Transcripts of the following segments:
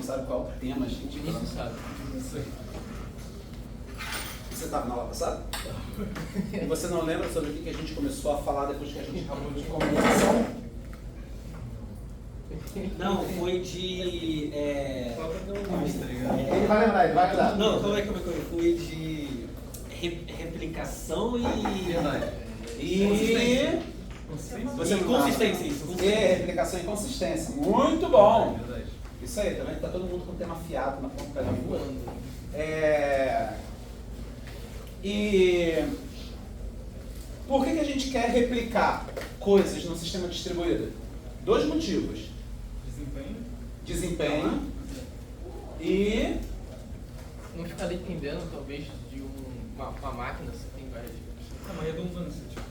sabe qual é o tema, gente. Ninguém sabe. Você estava na aula passada? E você não lembra sobre o que a gente começou a falar depois que a gente acabou de comunicação? Não, foi de... Ele vai lembrar, ele vai lembrar. Não, como é que foi de replicação e... Verdade. E... Você consistência, isso. Replicação e consistência. Muito bom! Isso aí, também está todo mundo com o tema afiado na ponta da língua. E por que a gente quer replicar coisas no sistema distribuído? Dois motivos. Desempenho e... Não ficar dependendo, talvez, de uma máquina, você tem várias... É uma redundância, tipo.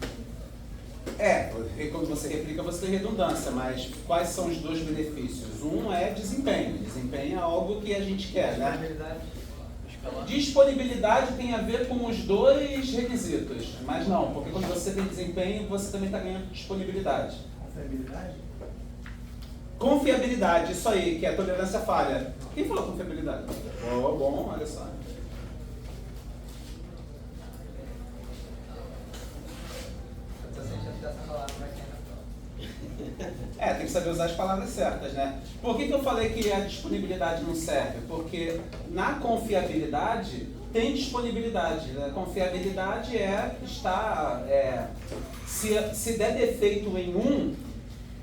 Quando você replica você tem redundância, mas quais são os dois benefícios? Um é desempenho. Desempenho é algo que a gente quer, né? Disponibilidade tem a ver com os dois requisitos, mas não, porque quando você tem desempenho, você também está ganhando disponibilidade. Confiabilidade? Confiabilidade, isso aí, que é a tolerância à falha. Quem falou confiabilidade? Bom, olha só. Tem que saber usar as palavras certas, né? Por que eu falei que a disponibilidade não serve? Porque na confiabilidade tem disponibilidade. Né? Confiabilidade se der defeito em um,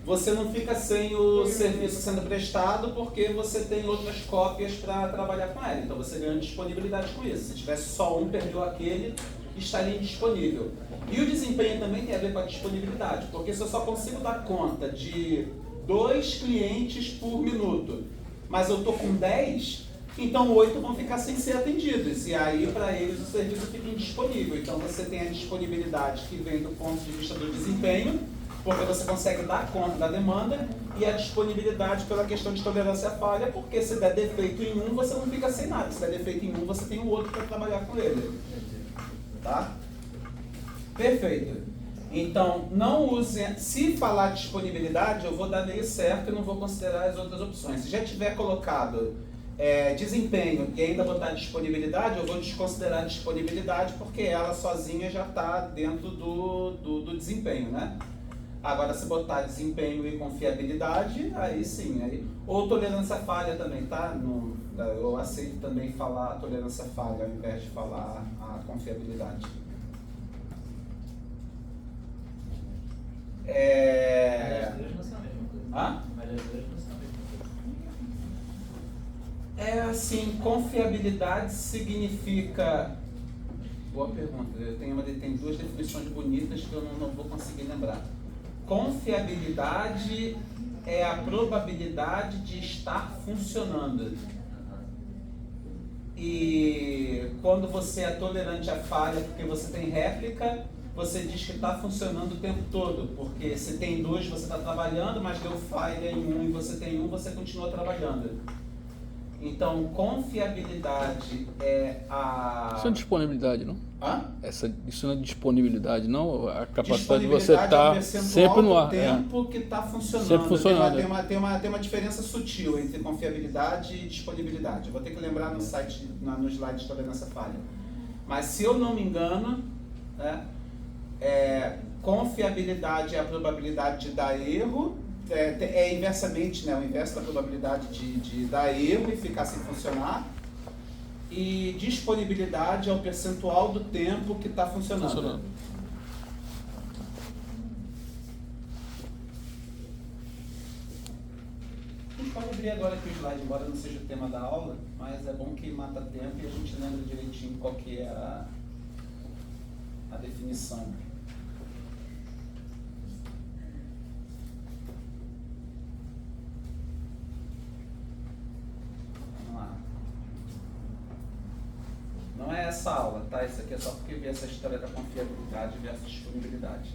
você não fica sem o serviço sendo prestado porque você tem outras cópias para trabalhar com ela. Então você ganha disponibilidade com isso. Se tivesse só um, perdeu aquele, estaria indisponível. E o desempenho também tem a ver com a disponibilidade, porque se eu só consigo dar conta de 2 clientes por minuto, mas eu estou com 10, então 8 vão ficar sem ser atendidos, e aí para eles o serviço fica indisponível. Então você tem a disponibilidade que vem do ponto de vista do desempenho, porque você consegue dar conta da demanda, e a disponibilidade pela questão de tolerância à falha, porque se der defeito em um, você não fica sem nada. Se der defeito em um, você tem o outro para trabalhar com ele. Tá? Perfeito. Então, não use... Se falar disponibilidade, eu vou dar meio certo e não vou considerar as outras opções. Se já tiver colocado desempenho e ainda botar disponibilidade, eu vou desconsiderar disponibilidade, porque ela sozinha já está dentro do desempenho, né? Agora, se botar desempenho e confiabilidade, aí sim. Ou tolerância à falha também, tá? Eu aceito também falar tolerância à falha ao invés de falar a confiabilidade. Mas as duas não são a mesma coisa. Hã? Mas as duas não são a mesma coisa. Assim, confiabilidade significa... Boa pergunta. Tem duas definições bonitas que eu não vou conseguir lembrar. Confiabilidade é a probabilidade de estar funcionando. E quando você é tolerante à falha porque você tem réplica, você diz que está funcionando o tempo todo, porque se tem 2 você está trabalhando, mas deu falha em um e você tem um, você continua trabalhando. Então, confiabilidade é a... Isso não é disponibilidade, não? Hã? Isso não é disponibilidade, não? A capacidade de você estar sempre no ar. Tempo que está funcionando. Sempre funcionando. Tem uma diferença sutil entre confiabilidade e disponibilidade. Eu vou ter que lembrar no site, no slide de tolerância à falha. Mas se eu não me engano, né, confiabilidade é a probabilidade de dar erro, inversamente, né, o inverso da probabilidade de dar erro e ficar sem funcionar. E disponibilidade é o percentual do tempo que está funcionando. A gente pode abrir agora aqui o slide, embora não seja o tema da aula, mas é bom que mata tempo e a gente lembra direitinho qual que é a definição. Não é essa aula, tá? Isso aqui é só porque vi essa história da confiabilidade versus disponibilidade.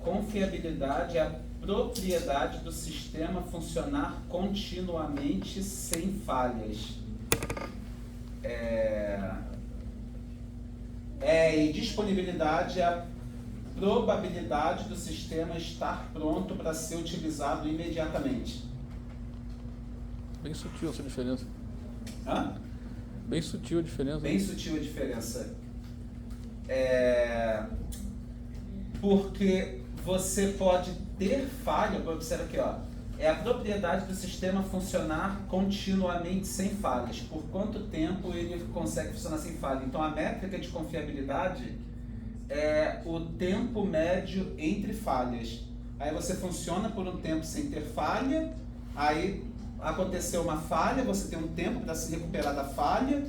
Confiabilidade é a propriedade do sistema funcionar continuamente sem falhas. E disponibilidade é a probabilidade do sistema estar pronto para ser utilizado imediatamente. Bem sutil essa diferença. Hã? Bem sutil a diferença. Bem sutil a diferença. Porque você pode ter falha, observa aqui, ó, é a propriedade do sistema funcionar continuamente sem falhas. Por quanto tempo ele consegue funcionar sem falha? Então a métrica de confiabilidade é o tempo médio entre falhas. Aí você funciona por um tempo sem ter falha, aí aconteceu uma falha, você tem um tempo para se recuperar da falha,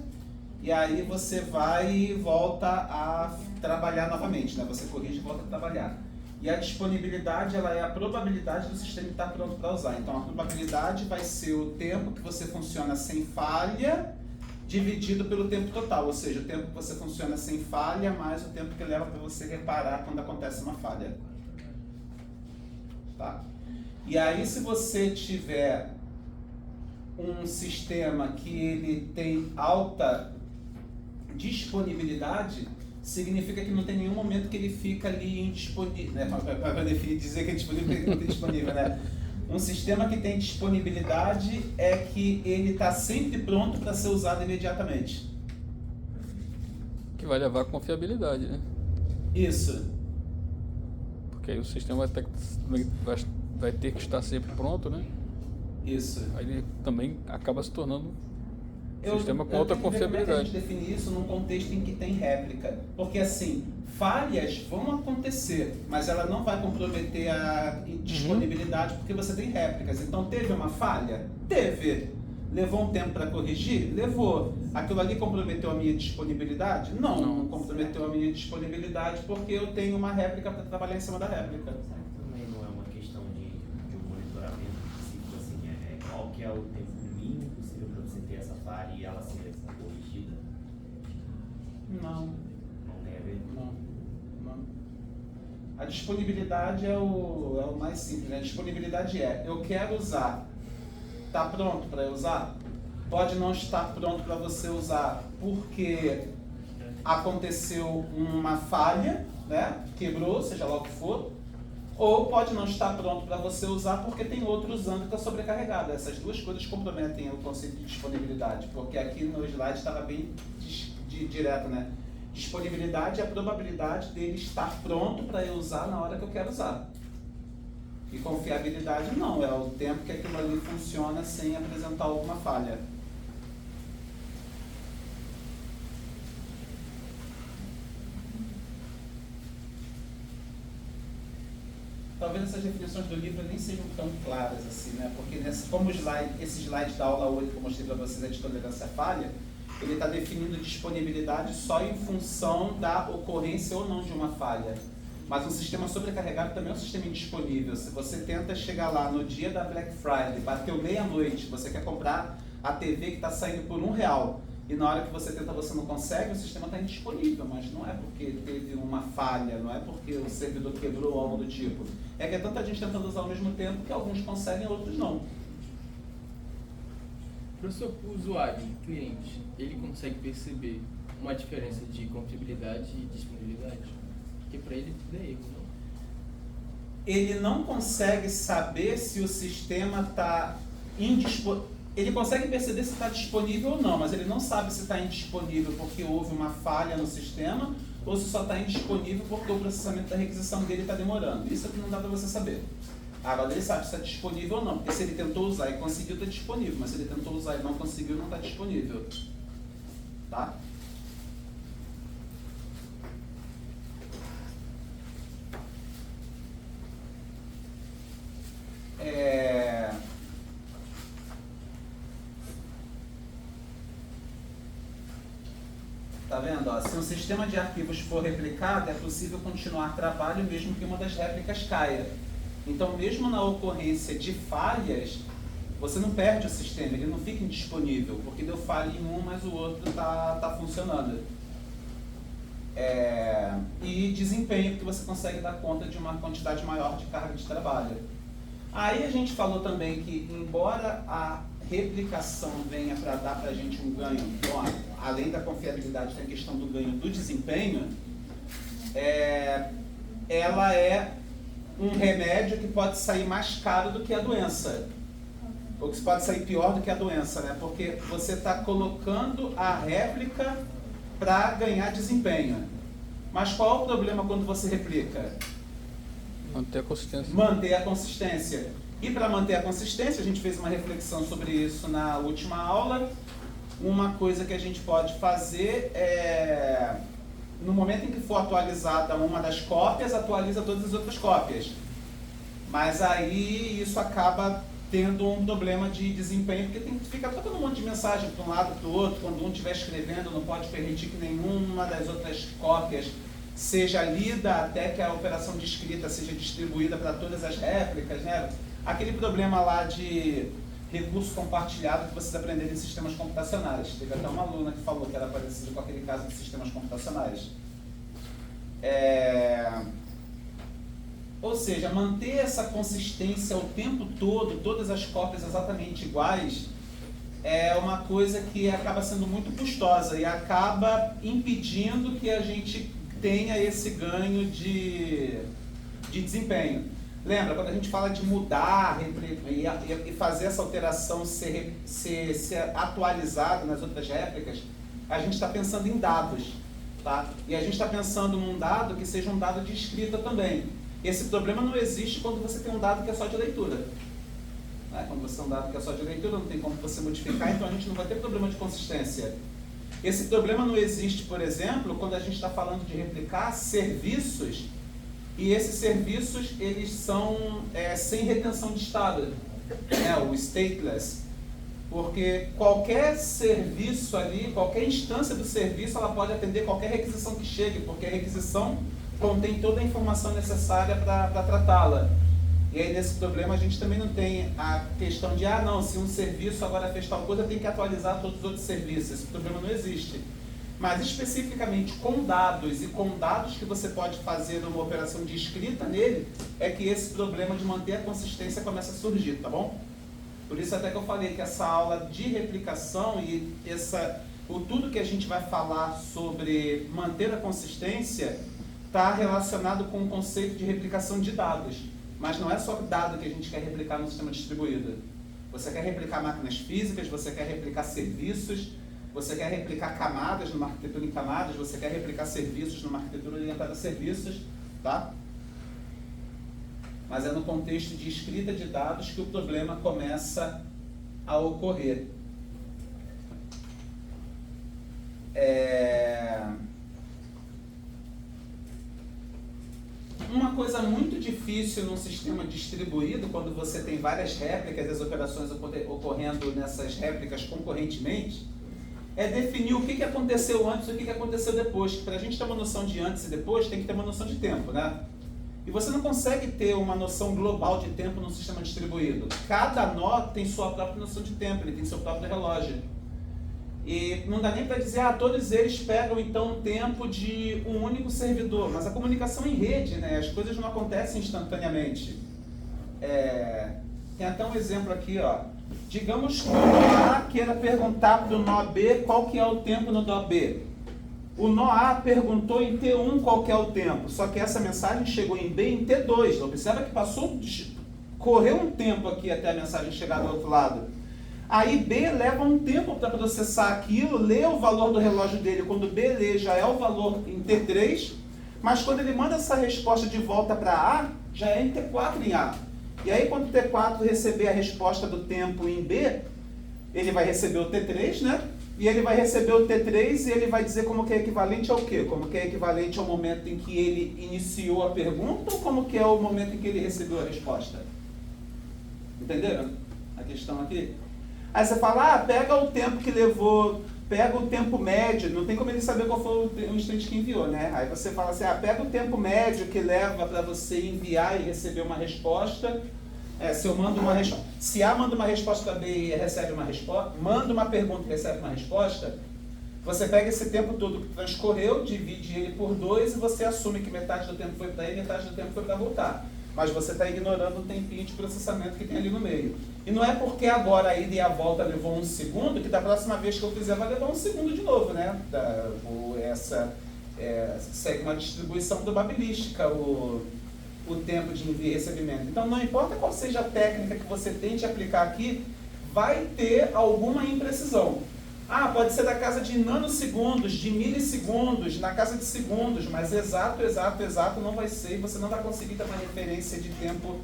e aí você vai e volta a trabalhar novamente, né? Você corrige e volta a trabalhar. E a disponibilidade, ela é a probabilidade do sistema estar pronto para usar. Então a probabilidade vai ser o tempo que você funciona sem falha dividido pelo tempo total, ou seja, o tempo que você funciona sem falha mais o tempo que leva para você reparar quando acontece uma falha. Tá? E aí, se você tiver um sistema que ele tem alta disponibilidade, significa que não tem nenhum momento que ele fica ali indisponível, né? Para dizer que é disponível, porque ele não tem disponível, né? Um sistema que tem disponibilidade é que ele está sempre pronto para ser usado imediatamente. Que vai levar a confiabilidade, né? Isso. Porque aí o sistema vai ter que estar sempre pronto, né? Isso. Aí ele também acaba se tornando um sistema com outra Como é que a confiabilidade. gente define isso num contexto em que tem réplica? Porque assim, falhas vão acontecer, mas ela não vai comprometer a disponibilidade porque você tem réplicas. Então teve uma falha? Teve. Levou um tempo para corrigir? Levou. Aquilo ali comprometeu a minha disponibilidade? Não comprometeu a minha disponibilidade porque eu tenho uma réplica para trabalhar em cima da réplica. Será que também não é uma questão de um monitoramento específico, assim, qual que é o tempo mínimo possível para você ter essa falha e ela ser corrigida? Não. Não tem a ver? Não. A disponibilidade é o mais simples, né? A disponibilidade eu quero usar. Está pronto para eu usar? Pode não estar pronto para você usar porque aconteceu uma falha, né? Quebrou, seja lá o que for. Ou pode não estar pronto para você usar porque tem outro usando e está sobrecarregado. Essas duas coisas comprometem o conceito de disponibilidade, porque aqui no slide estava bem direto, né? Disponibilidade é a probabilidade dele estar pronto para eu usar na hora que eu quero usar. E confiabilidade não, é o tempo que aquilo ali funciona sem apresentar alguma falha. Talvez essas definições do livro nem sejam tão claras assim, né? Porque como esse slide da aula 8 que eu mostrei para vocês é de tolerância à falha, ele está definindo disponibilidade só em função da ocorrência ou não de uma falha. Mas um sistema sobrecarregado também é um sistema indisponível. Se você tenta chegar lá no dia da Black Friday, bateu meia-noite, você quer comprar a TV que está saindo por R$1, e na hora que você tenta você não consegue, o sistema está indisponível, mas não é porque teve uma falha, não é porque o servidor quebrou ou algo do tipo. É que é tanta gente tentando usar ao mesmo tempo que alguns conseguem, outros não. Professor, o usuário, o cliente, ele consegue perceber uma diferença de confiabilidade e disponibilidade? Porque para ele tudo é erro, não? Ele não consegue saber se o sistema está indisponível. Ele consegue perceber se está disponível ou não, mas ele não sabe se está indisponível porque houve uma falha no sistema ou se só está indisponível porque o processamento da requisição dele está demorando. Isso é que não dá para você saber. Agora ele sabe se está disponível ou não, porque se ele tentou usar e conseguiu, está disponível, mas se ele tentou usar e não conseguiu, não está disponível. Tá? Tá vendo? Ó, se um sistema de arquivos for replicado, é possível continuar trabalho mesmo que uma das réplicas caia. Então, mesmo na ocorrência de falhas, você não perde o sistema, ele não fica indisponível, porque deu falha em um, mas o outro tá funcionando. E desempenho, porque você consegue dar conta de uma quantidade maior de carga de trabalho. Aí a gente falou também que, embora a replicação venha para dar para a gente um ganho, bom, além da confiabilidade, tem a questão do ganho do desempenho, é ela é um remédio que pode sair mais caro do que a doença. Ou que pode sair pior do que a doença, né? Porque você está colocando a réplica para ganhar desempenho. Mas qual é o problema quando você replica? Manter a consistência. Manter a consistência. E para manter a consistência, a gente fez uma reflexão sobre isso na última aula. Uma coisa que a gente pode fazer é, no momento em que for atualizada uma das cópias, atualiza todas as outras cópias. Mas aí isso acaba tendo um problema de desempenho, porque fica todo um monte de mensagem para um lado para o outro. Quando um estiver escrevendo, não pode permitir que nenhuma das outras cópias seja lida até que a operação de escrita seja distribuída para todas as réplicas, né? Aquele problema lá de recurso compartilhado que vocês aprenderam em sistemas computacionais. Teve até uma aluna que falou que era parecido com aquele caso de sistemas computacionais. Ou seja, manter essa consistência o tempo todo, todas as cópias exatamente iguais, é uma coisa que acaba sendo muito custosa e acaba impedindo que a gente tenha esse ganho de desempenho. Lembra, quando a gente fala de mudar e fazer essa alteração ser atualizado nas outras réplicas, a gente está pensando em dados, tá? E a gente está pensando num dado que seja um dado de escrita também. Esse problema não existe quando você tem um dado que é só de leitura. Né? Quando você tem um dado que é só de leitura, não tem como você modificar, então a gente não vai ter problema de consistência. Esse problema não existe, por exemplo, quando a gente está falando de replicar serviços, e esses serviços eles são sem retenção de estado, né? O stateless. Porque qualquer serviço ali, qualquer instância do serviço, ela pode atender qualquer requisição que chegue, porque a requisição contém toda a informação necessária para tratá-la. E aí nesse problema a gente também não tem a questão de, não, se um serviço agora fez tal coisa, tem que atualizar todos os outros serviços. Esse problema não existe. Mas especificamente com dados e com dados que você pode fazer uma operação de escrita nele, é que esse problema de manter a consistência começa a surgir, tá bom? Por isso até que eu falei que essa aula de replicação e tudo que a gente vai falar sobre manter a consistência está relacionado com o conceito de replicação de dados. Mas não é só dado que a gente quer replicar no sistema distribuído. Você quer replicar máquinas físicas, você quer replicar serviços, você quer replicar camadas numa arquitetura em camadas, você quer replicar serviços numa arquitetura orientada a serviços, tá? Mas é no contexto de escrita de dados que o problema começa a ocorrer. Uma coisa muito difícil num sistema distribuído, quando você tem várias réplicas, as operações ocorrendo nessas réplicas concorrentemente, é definir o que aconteceu antes e o que aconteceu depois. Para a gente ter uma noção de antes e depois, tem que ter uma noção de tempo, né? E você não consegue ter uma noção global de tempo num sistema distribuído. Cada nó tem sua própria noção de tempo, ele tem seu próprio relógio. E não dá nem para dizer, todos eles pegam então o tempo de um único servidor, mas a comunicação em rede, né? As coisas não acontecem instantaneamente. Tem até um exemplo aqui, ó. Digamos que o nó A queira perguntar para o nó B qual que é o tempo no nó B. O nó A perguntou em T1 qual que é o tempo, só que essa mensagem chegou em B em T2. Observa que correu um tempo aqui até a mensagem chegar do outro lado. Aí B leva um tempo para processar aquilo, lê o valor do relógio dele. Quando B lê, já é o valor em T3, mas quando ele manda essa resposta de volta para A, já é em T4 em A. E aí quando o T4 receber a resposta do tempo em B, ele vai receber o T3, né? E ele vai receber o T3 e ele vai dizer como que é equivalente ao quê? Como que é equivalente ao momento em que ele iniciou a pergunta ou como que é o momento em que ele recebeu a resposta? Entenderam a questão aqui? Aí você fala, pega o tempo que levou, pega o tempo médio, não tem como ele saber qual foi o instante que enviou, né? Aí você fala assim, pega o tempo médio que leva para você enviar e receber uma resposta. Se A manda uma resposta para B e recebe uma resposta, manda uma pergunta e recebe uma resposta, você pega esse tempo todo que transcorreu, divide ele por 2 e você assume que metade do tempo foi para ir e metade do tempo foi para voltar. Mas você está ignorando o tempinho de processamento que tem ali no meio. E não é porque agora a ida e a volta levou 1 segundo, que da próxima vez que eu fizer vai levar 1 segundo de novo, né? segue uma distribuição probabilística o tempo de envio e recebimento. Então, não importa qual seja a técnica que você tente aplicar aqui, vai ter alguma imprecisão. Pode ser da casa de nanosegundos, de milissegundos, na casa de segundos, mas exato não vai ser, e você não vai conseguir ter uma referência de tempo,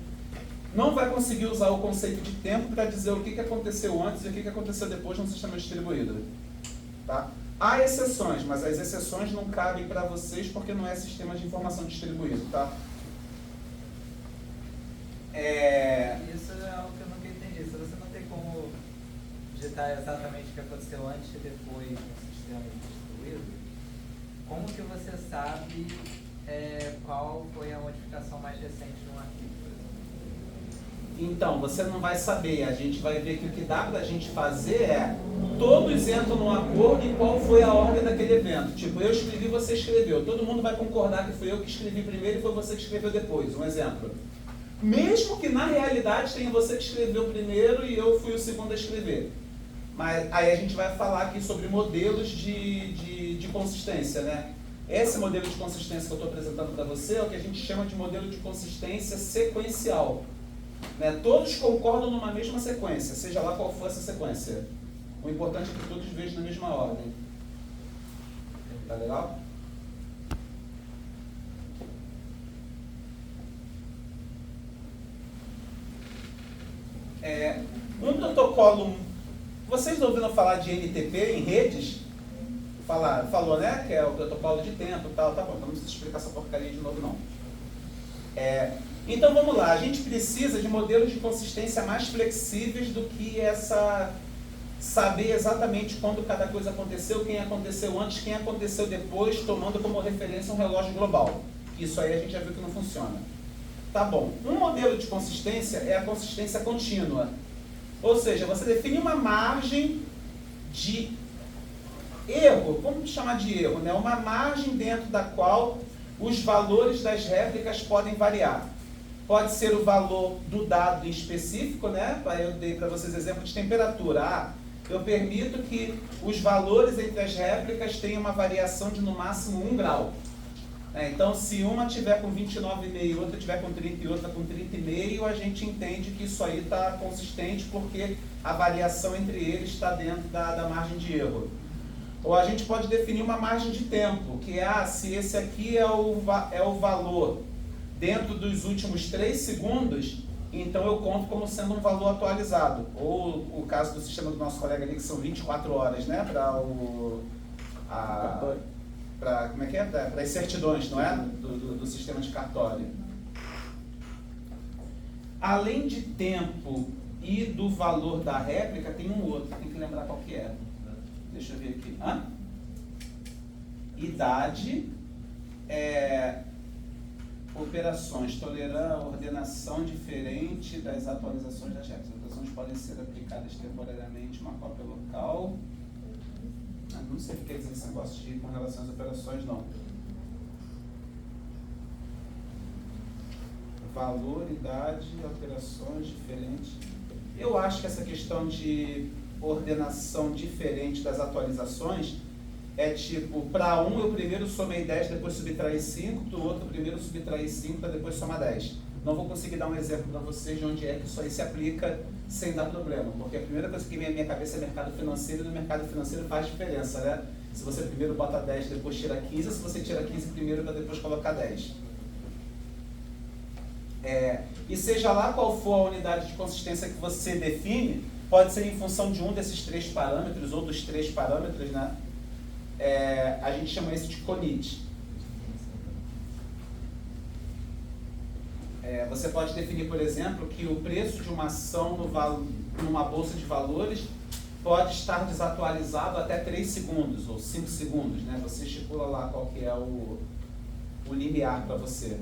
não vai conseguir usar o conceito de tempo para dizer o que aconteceu antes e o que aconteceu depois no sistema distribuído. Tá? Há exceções, mas as exceções não cabem para vocês porque não é sistema de informação distribuído. Tá? Isso é algo que eu nunca entendi. Se você não tem como digitar exatamente o que aconteceu antes e depois no sistema distribuído, como que você sabe qual foi a modificação mais recente num arquivo, por exemplo? Então, você não vai saber. A gente vai ver que o que dá para a gente fazer todos entram num acordo em qual foi a ordem daquele evento. Tipo, eu escrevi, você escreveu. Todo mundo vai concordar que fui eu que escrevi primeiro e foi você que escreveu depois. Um exemplo. Mesmo que na realidade tenha você que escreveu primeiro e eu fui o segundo a escrever. Mas aí a gente vai falar aqui sobre modelos de consistência, né? Esse modelo de consistência que eu estou apresentando para você é o que a gente chama de modelo de consistência sequencial. Né? Todos concordam numa mesma sequência, seja lá qual for essa sequência. O importante é que todos vejam na mesma ordem. Tá legal? Um protocolo... Vocês ouviram falar de NTP em redes? Falou, né? Que é o protocolo de tempo e tal. Tá bom, então não precisa explicar essa porcaria de novo, não. Então vamos lá. A gente precisa de modelos de consistência mais flexíveis do que saber exatamente quando cada coisa aconteceu, quem aconteceu antes, quem aconteceu depois, tomando como referência um relógio global. Isso aí a gente já viu que não funciona. Tá bom. Um modelo de consistência é a consistência contínua. Ou seja, você define uma margem de erro, vamos chamar de erro, né? Uma margem dentro da qual os valores das réplicas podem variar. Pode ser o valor do dado específico, né? Eu dei para vocês exemplo de temperatura. Eu permito que os valores entre as réplicas tenham uma variação de no máximo 1 grau. Então, se uma tiver com 29,5, outra tiver com 30 e outra com 30,5, a gente entende que isso aí está consistente porque a variação entre eles está dentro da margem de erro. Ou a gente pode definir uma margem de tempo, que é, se esse aqui é o valor dentro dos últimos 3 segundos, então eu conto como sendo um valor atualizado. Ou o caso do sistema do nosso colega ali, que são 24 horas, né, para as certidões, não é? Do sistema de cartório. Além de tempo e do valor da réplica, tem um outro, tem que lembrar qual que é. Deixa eu ver aqui. Idade, operações, tolerância, ordenação diferente das atualizações das réplicas. As operações podem ser aplicadas temporariamente, uma cópia local. Não sei o que quer dizer esse negócio de com relação às operações, não. Valor, idade, operações diferentes. Eu acho que essa questão de ordenação diferente das atualizações é tipo, para um eu primeiro somei 10, depois subtraí 5, para o outro primeiro subtraí 5, para depois somar 10. Não vou conseguir dar um exemplo para vocês de onde é que isso aí se aplica sem dar problema, porque a primeira coisa que vem à minha cabeça é mercado financeiro, e no mercado financeiro faz diferença, né? Se você primeiro bota 10, depois tira 15, se você tira 15 primeiro para depois colocar 10. E seja lá qual for a unidade de consistência que você define, pode ser em função de um desses 3 parâmetros, ou dos 3 parâmetros, né? A gente chama isso de CONIT. Você pode definir, por exemplo, que o preço de uma ação numa bolsa de valores pode estar desatualizado até 3 segundos ou 5 segundos, né? Você estipula lá qual que é o limiar para você.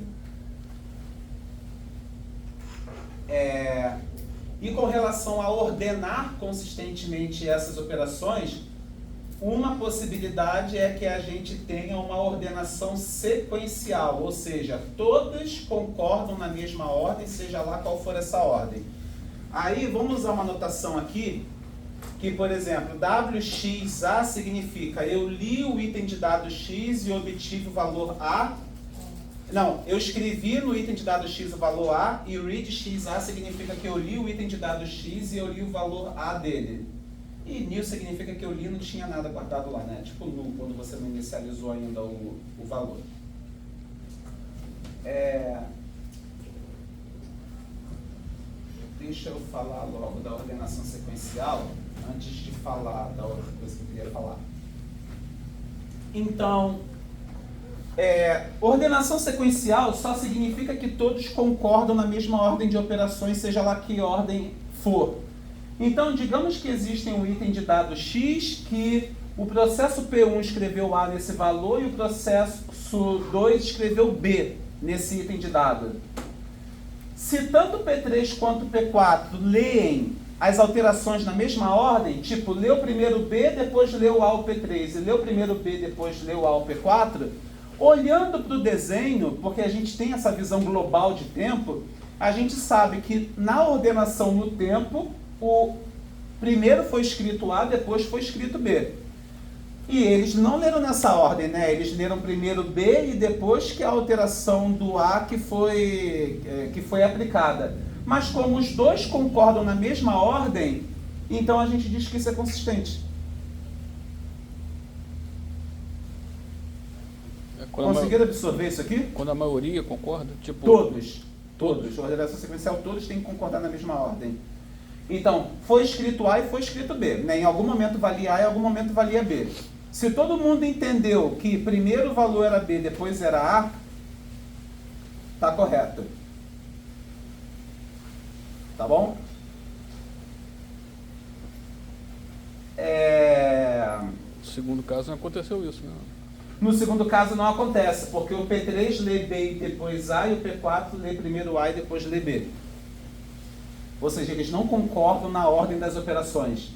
E com relação a ordenar consistentemente essas operações, uma possibilidade é que a gente tenha uma ordenação sequencial, ou seja, todas concordam na mesma ordem, seja lá qual for essa ordem. Aí, vamos usar uma notação aqui, que, por exemplo, WXA significa eu li o item de dado X e obtive o valor A. Não, eu escrevi no item de dado X o valor A e read XA significa que eu li o item de dado X e eu li o valor A dele. E new significa que eu li e não tinha nada guardado lá, né? Tipo null, quando você não inicializou ainda o valor. Deixa eu falar logo da ordenação sequencial, antes de falar da outra coisa que eu queria falar. Então, ordenação sequencial só significa que todos concordam na mesma ordem de operações, seja lá que ordem for. Então, digamos que existe um item de dado X, que o processo P1 escreveu A nesse valor e o processo 2 escreveu B nesse item de dado. Se tanto P3 quanto P4 leem as alterações na mesma ordem, tipo, leu primeiro B, depois leu A ao P3, e leu primeiro B, depois leu A ao P4, olhando para o desenho, porque a gente tem essa visão global de tempo, a gente sabe que na ordenação no tempo, o primeiro foi escrito A, depois foi escrito B. E eles não leram nessa ordem, né? Eles leram primeiro B e depois que a alteração do A que foi aplicada. Mas como os dois concordam na mesma ordem, então a gente diz que isso é consistente. Conseguiram absorver isso aqui? Quando a maioria concorda? Tipo... Todos. A ordenação sequencial, todos têm que concordar na mesma ordem. Então, foi escrito A e foi escrito B. Né? Em algum momento valia A e em algum momento valia B. Se todo mundo entendeu que primeiro o valor era B, depois era A, está correto. Tá bom? No segundo caso não aconteceu isso, né? No segundo caso não acontece, porque o P3 lê B e depois A, e o P4 lê primeiro A e depois lê B. Ou seja, eles não concordam na ordem das operações.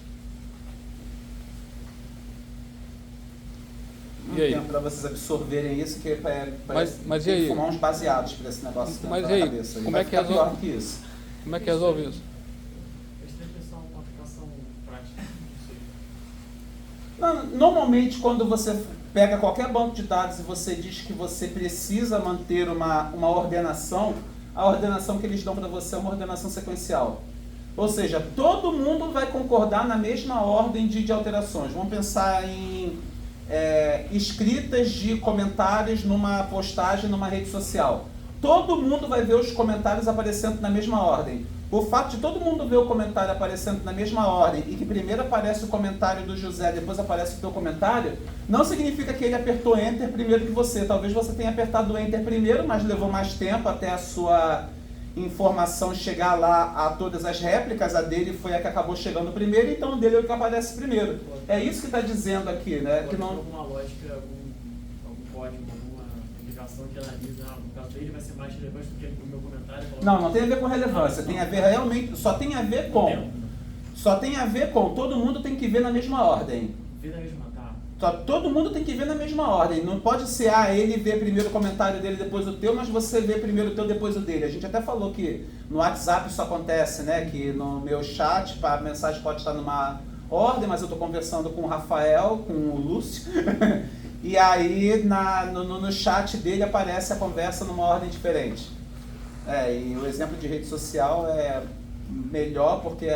Não tem tempo para vocês absorverem isso, que mas tem e que aí? fumar uns baseados para esse negócio Mas na e aí? cabeça. Como Vai é que ficar resolve? pior que isso. Como é que resolve isso? Uma aplicação prática. Normalmente, quando você pega qualquer banco de dados e você diz que você precisa manter uma ordenação, a ordenação que eles dão para você é uma ordenação sequencial. Ou seja, todo mundo vai concordar na mesma ordem de alterações. Vamos pensar em escritas de comentários numa postagem numa rede social. Todo mundo vai ver os comentários aparecendo na mesma ordem. O fato de todo mundo ver o comentário aparecendo na mesma ordem e que primeiro aparece o comentário do José, depois aparece o teu comentário, não significa que ele apertou Enter primeiro que você. Talvez você tenha apertado Enter primeiro, mas levou mais tempo até a sua informação chegar lá a todas as réplicas. A dele foi a que acabou chegando primeiro, então o dele é o que aparece primeiro. É isso que está dizendo aqui, né? Que não... alguma lógica, algum código, alguma aplicação que analisa, no caso dele vai ser mais relevante do que o meu comentário. Não tem a ver com relevância, tem a ver realmente, só tem a ver com, todo mundo tem que ver na mesma ordem. Ver na mesma, tá. Todo mundo tem que ver na mesma ordem, não pode ser, ele vê primeiro o comentário dele, depois o teu, mas você vê primeiro o teu, depois o dele. A gente até falou que no WhatsApp isso acontece, né, que no meu chat, a mensagem pode estar numa ordem, mas eu estou conversando com o Rafael, com o Lúcio, e aí no chat dele aparece a conversa numa ordem diferente. E o exemplo de rede social é melhor porque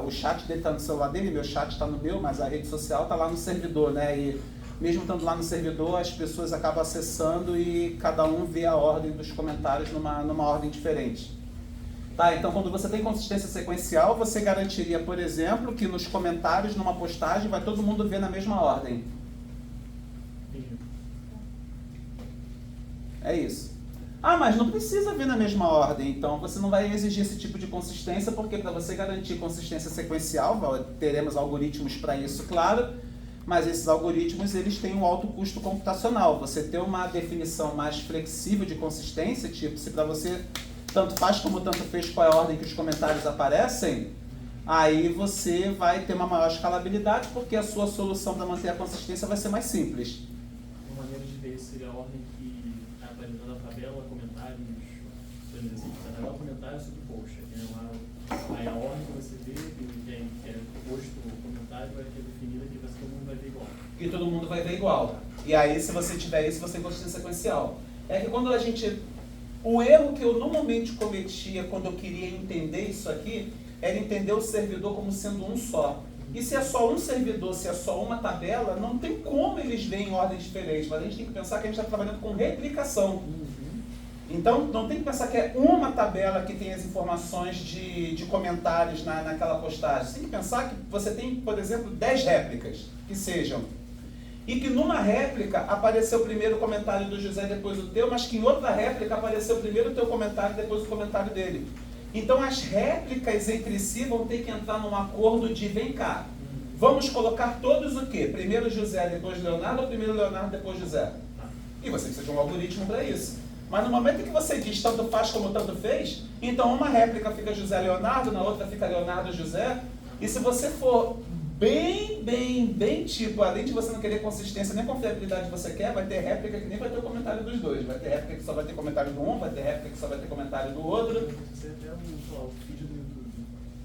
o chat dele está no celular dele, meu chat está no meu, mas a rede social está lá no servidor, né? E mesmo estando lá no servidor, as pessoas acabam acessando e cada um vê a ordem dos comentários numa ordem diferente. Tá, então quando você tem consistência sequencial, você garantiria, por exemplo, que nos comentários, numa postagem, vai todo mundo ver na mesma ordem. É isso. Mas não precisa ver na mesma ordem, então você não vai exigir esse tipo de consistência, porque para você garantir consistência sequencial, teremos algoritmos para isso, claro, mas esses algoritmos eles têm um alto custo computacional. Você ter uma definição mais flexível de consistência, tipo, se para você tanto faz como tanto fez qual é a ordem que os comentários aparecem, aí você vai ter uma maior escalabilidade, porque a sua solução para manter a consistência vai ser mais simples. Uma maneira de ver seria a ordem que está atualizando a tabela, comentários. por exemplo, assim, você vai dar um comentário sobre o post. Aí a ordem que você vê, que é o post, o comentário, vai ter definida que todo mundo vai ver igual. E todo mundo vai ver igual. E aí, se você tiver isso, você tem consistência sequencial. É que quando a gente... O erro que eu normalmente cometia quando eu queria entender isso aqui, era entender o servidor como sendo um só. E se é só um servidor, se é só uma tabela, não tem como eles verem em ordem diferente. Mas a gente tem que pensar que a gente está trabalhando com replicação. Então, não tem que pensar que é uma tabela que tem as informações de comentários naquela postagem. Você tem que pensar que você tem, por exemplo, 10 réplicas que sejam. E que numa réplica apareceu primeiro o comentário do José, depois o teu, mas que em outra réplica apareceu primeiro o teu comentário, depois o comentário dele. Então as réplicas entre si vão ter que entrar num acordo de vem cá. Vamos colocar todos o quê? Primeiro José, depois Leonardo, ou primeiro Leonardo, depois José? E você precisa de um algoritmo para isso. Mas no momento em que você diz tanto faz como tanto fez, então uma réplica fica José Leonardo, na outra fica Leonardo José. E se você for bem tipo, além de você não querer consistência nem confiabilidade que você quer, vai ter réplica que nem vai ter o comentário dos dois. Vai ter réplica que só vai ter comentário do um, vai ter réplica que só vai ter comentário do outro. Você até o vídeo do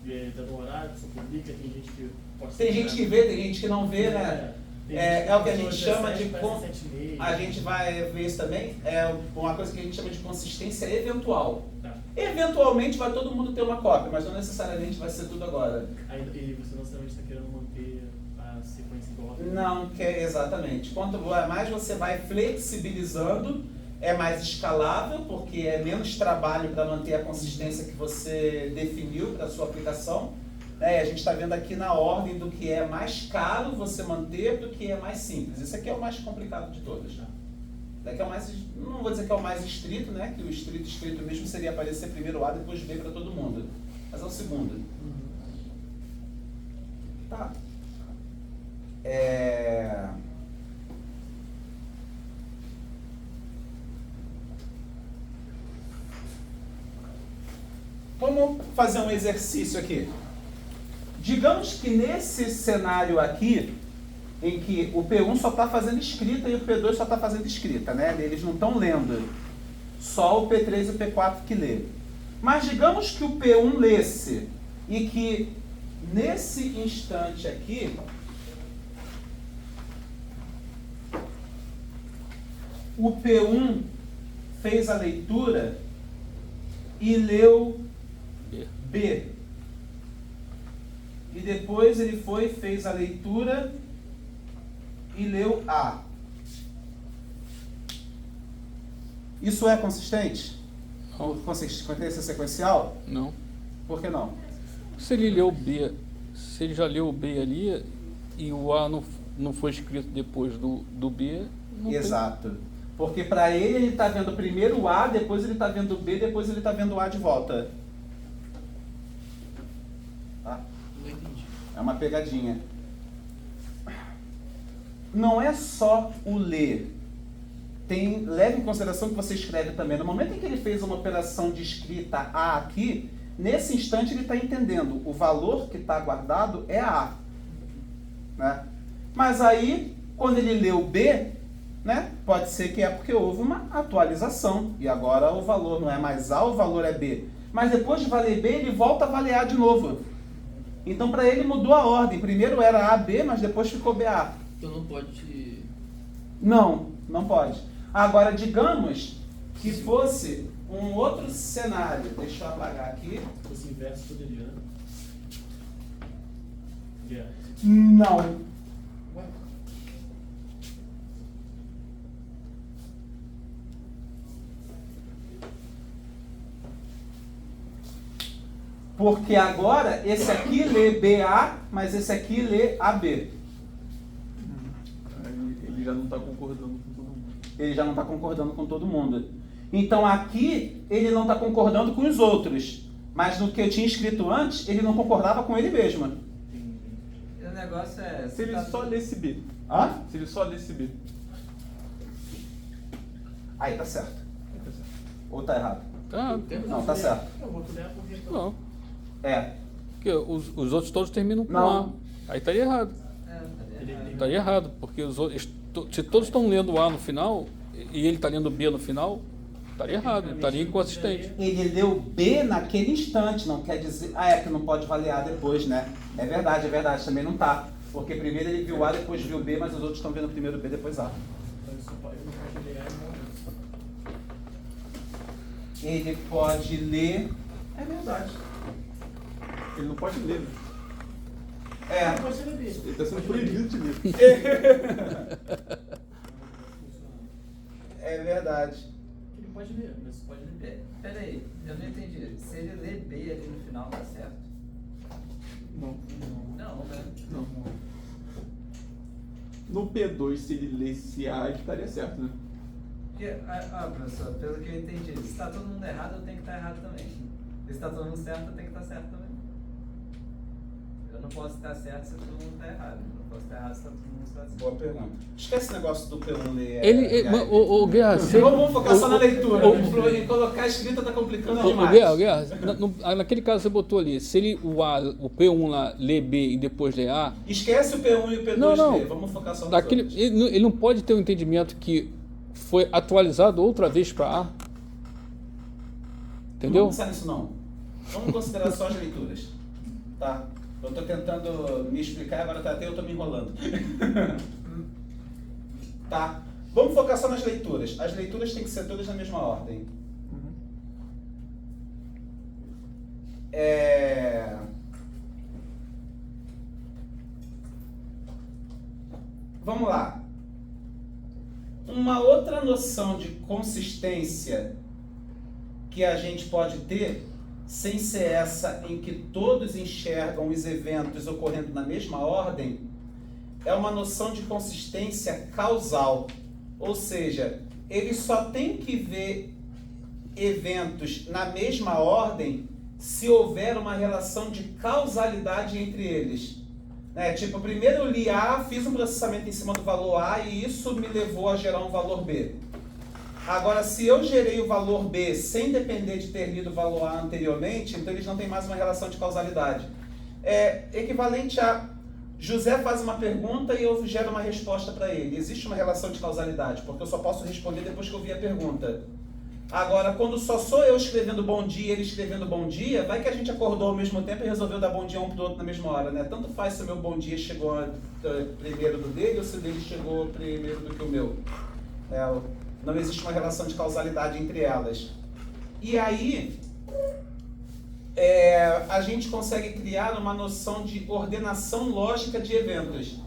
YouTube, tá no horário, você publica, tem gente que pode... Tem gente que vê, tem gente que não vê, né? É o que a gente chama de... A gente vai ver isso também. É uma coisa que a gente chama de consistência eventual. Tá. Eventualmente vai todo mundo ter uma cópia, mas não necessariamente vai ser tudo agora. E você não necessariamente está querendo manter a sequência igual? Não, exatamente. Quanto mais você vai flexibilizando, é mais escalável, porque é menos trabalho para manter a consistência que você definiu para a sua aplicação. A gente está vendo aqui na ordem do que é mais caro você manter do que é mais simples. Esse aqui é o mais complicado de todos. Daqui é o mais, não vou dizer que é o mais estrito, né? Que o estrito mesmo seria aparecer primeiro A, depois B para todo mundo. Mas é o segundo. Tá. Vamos fazer um exercício aqui. Digamos que nesse cenário aqui, em que o P1 só está fazendo escrita e o P2 só está fazendo escrita, né? Eles não estão lendo. Só o P3 e o P4 que lê. Mas digamos que o P1 lesse e que nesse instante aqui, o P1 fez a leitura e leu B. E depois ele fez a leitura e leu A. Isso é consistente? Consistência sequencial? Não. Por que não? Se ele leu B, se ele já leu o B ali e o A não foi escrito depois do B, não Exato. Porque para ele está vendo primeiro o A, depois ele está vendo o B, depois ele está vendo o A de volta. Tá? Não entendi. É uma pegadinha. Não é só o ler. Leve em consideração que você escreve também. No momento em que ele fez uma operação de escrita A aqui, nesse instante ele está entendendo. O valor que está guardado é A. Né? Mas aí, quando ele leu B, né, pode ser que é porque houve uma atualização. E agora o valor não é mais A, o valor é B. Mas depois de valer B, ele volta a valer A de novo. Então, para ele mudou a ordem. Primeiro era A, B, mas depois ficou BA. Então não pode... Não pode. Agora, digamos que fosse um outro cenário. Deixa eu apagar aqui. Se fosse inverso, poderia, né? Yeah. Não. Porque agora esse aqui lê BA, mas esse aqui lê AB. Ele já não está concordando com todo mundo. Ele já não está concordando com todo mundo. Então aqui ele não está concordando com os outros. Mas no que eu tinha escrito antes, ele não concordava com ele mesmo. E o negócio é... Se ele só lesse B. Hã? Se ele só lesse B. Aí tá certo. Ou tá errado? Tá. Não, tá certo. Eu vou puder porque... Não. É. Porque os outros todos terminam com Não. A. Aí estaria errado. Estaria errado, porque os outros, se todos estão lendo A no final e ele está lendo B no final, Estaria errado, estaria inconsistente. Ele leu B naquele instante, não quer dizer... Ah, é que não pode valer A depois, né? É verdade, também não tá. Porque primeiro ele viu A, depois viu B, mas os outros estão vendo primeiro B, depois A. Então ele não pode ler A e não. Ele pode ler... É verdade. Ele não pode ler, né? É. Não pode ler B. Ele está sendo proibido de ler. É verdade. Ele pode ler, mas pode ler B. Peraí, eu não entendi. Se ele ler B ali no final, tá certo? Não. Não, né? Não. No P2, se ele lesse A, ele estaria certo, né? Porque, professor, pelo que eu entendi, se tá todo mundo errado, eu tenho que estar errado também. E se tá todo mundo certo, eu tenho que estar certo também. Eu não posso estar certo se todo mundo tá errado. Eu não posso estar errado se todo mundo está certo. Boa pergunta. Esquece esse negócio do P1 ler... O Guerra, Vamos focar só na leitura. Em colocar a escrita tá complicando demais. Guerra, naquele caso você botou ali, se ele, o P1 lá lê B e depois lê A... Esquece o P1 e o P2 Não. ler. Vamos focar só nos Naquele, outros. ele não pode ter um entendimento que foi atualizado outra vez para A. Não Entendeu? vamos pensar nisso não. Vamos considerar só as leituras. Tá? Eu estou tentando me explicar, agora até eu estou me enrolando. Tá? Vamos focar só nas leituras. As leituras têm que ser todas na mesma ordem. Vamos lá. Uma outra noção de consistência que a gente pode ter, sem ser essa em que todos enxergam os eventos ocorrendo na mesma ordem, é uma noção de consistência causal. Ou seja, ele só tem que ver eventos na mesma ordem se houver uma relação de causalidade entre eles. Tipo, primeiro eu li A, fiz um processamento em cima do valor A e isso me levou a gerar um valor B. Agora, se eu gerei o valor B sem depender de ter lido o valor A anteriormente, então eles não têm mais uma relação de causalidade. É equivalente a José faz uma pergunta e eu gero uma resposta para ele. Existe uma relação de causalidade, porque eu só posso responder depois que eu vi a pergunta. Agora, quando só sou eu escrevendo bom dia e ele escrevendo bom dia, vai que a gente acordou ao mesmo tempo e resolveu dar bom dia um pro outro na mesma hora, né? Tanto faz se o meu bom dia chegou primeiro do dele ou se o dele chegou primeiro do que o meu. Não existe uma relação de causalidade entre elas. E aí, a gente consegue criar uma noção de ordenação lógica de eventos.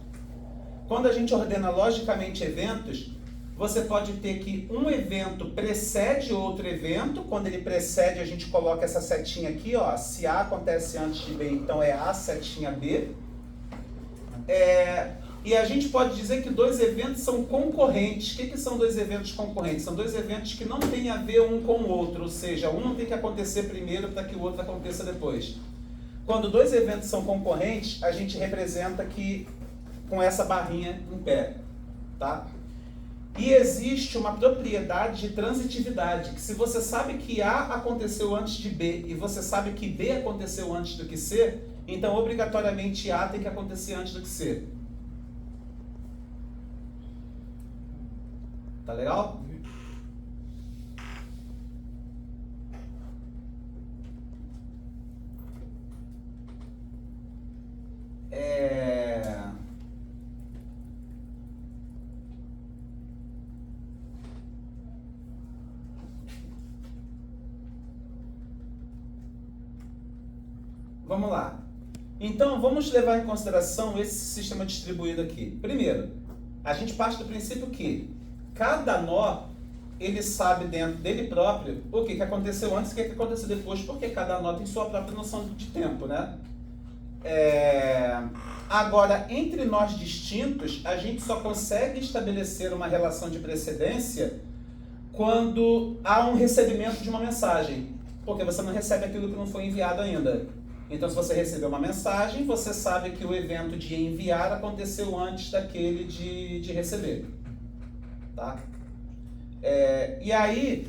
Quando a gente ordena logicamente eventos, você pode ter que um evento precede outro evento. Quando ele precede, a gente coloca essa setinha aqui, ó. Se A acontece antes de B, então é A, setinha B. E a gente pode dizer que dois eventos são concorrentes. O que são dois eventos concorrentes? São dois eventos que não têm a ver um com o outro, ou seja, um não tem que acontecer primeiro para que o outro aconteça depois. Quando dois eventos são concorrentes, a gente representa que com essa barrinha em pé, tá? E existe uma propriedade de transitividade, que se você sabe que A aconteceu antes de B e você sabe que B aconteceu antes do que C, então obrigatoriamente A tem que acontecer antes do que C. Tá legal? Vamos lá. Então, vamos levar em consideração esse sistema distribuído aqui. Primeiro, a gente parte do princípio que cada nó, ele sabe dentro dele próprio o que aconteceu antes e o que aconteceu depois, porque cada nó tem sua própria noção de tempo, né? Agora, entre nós distintos, a gente só consegue estabelecer uma relação de precedência quando há um recebimento de uma mensagem, porque você não recebe aquilo que não foi enviado ainda. Então, se você recebeu uma mensagem, você sabe que o evento de enviar aconteceu antes daquele de receber. Tá? E aí,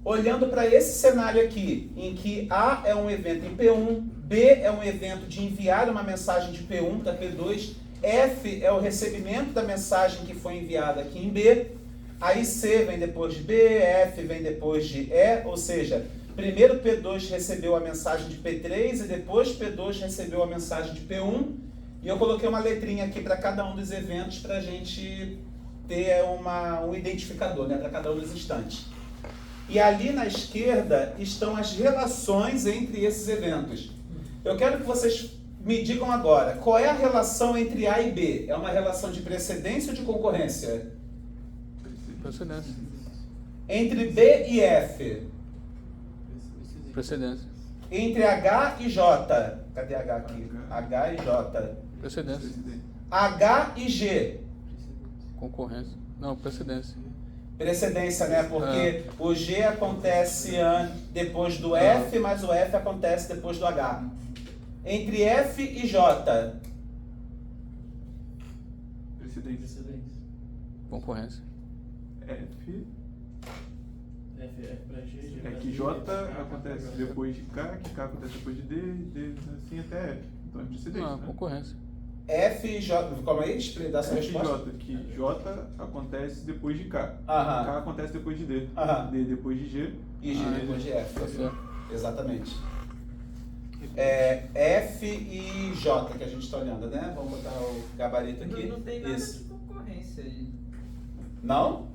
olhando para esse cenário aqui, em que A é um evento em P1, B é um evento de enviar uma mensagem de P1 para P2, F é o recebimento da mensagem que foi enviada aqui em B, Aí C vem depois de B, F vem depois de E, ou seja, primeiro P2 recebeu a mensagem de P3 e depois P2 recebeu a mensagem de P1. E eu coloquei uma letrinha aqui para cada um dos eventos para a gente ter um identificador, né, para cada um dos instantes. E ali na esquerda estão as relações entre esses eventos. Eu quero que vocês me digam agora, qual é a relação entre A e B? É uma relação de precedência ou de concorrência? Precedência. Entre B e F? Precedência. Entre H e J? Cadê H aqui? H e J. Precedência. H e G? Concorrência. Não, precedência. Precedência, né? Porque o G acontece depois do F, mas o F acontece depois do H. Entre F e J? Precedência. Concorrência. F. F pra G, G É pra que D, J K acontece pra depois de K, que K acontece depois de D, assim até F. Então é precedência, Não, né? concorrência. F e J. Calma aí, dá essa F e resposta. J, que J acontece depois de K. Aham. K acontece depois de D. Aham. D depois de G. E G depois de F. Tá certo. Exatamente. É F e J que a gente está olhando, né? Vamos botar o gabarito aqui. Não tem nada Isso. de concorrência aí. Não?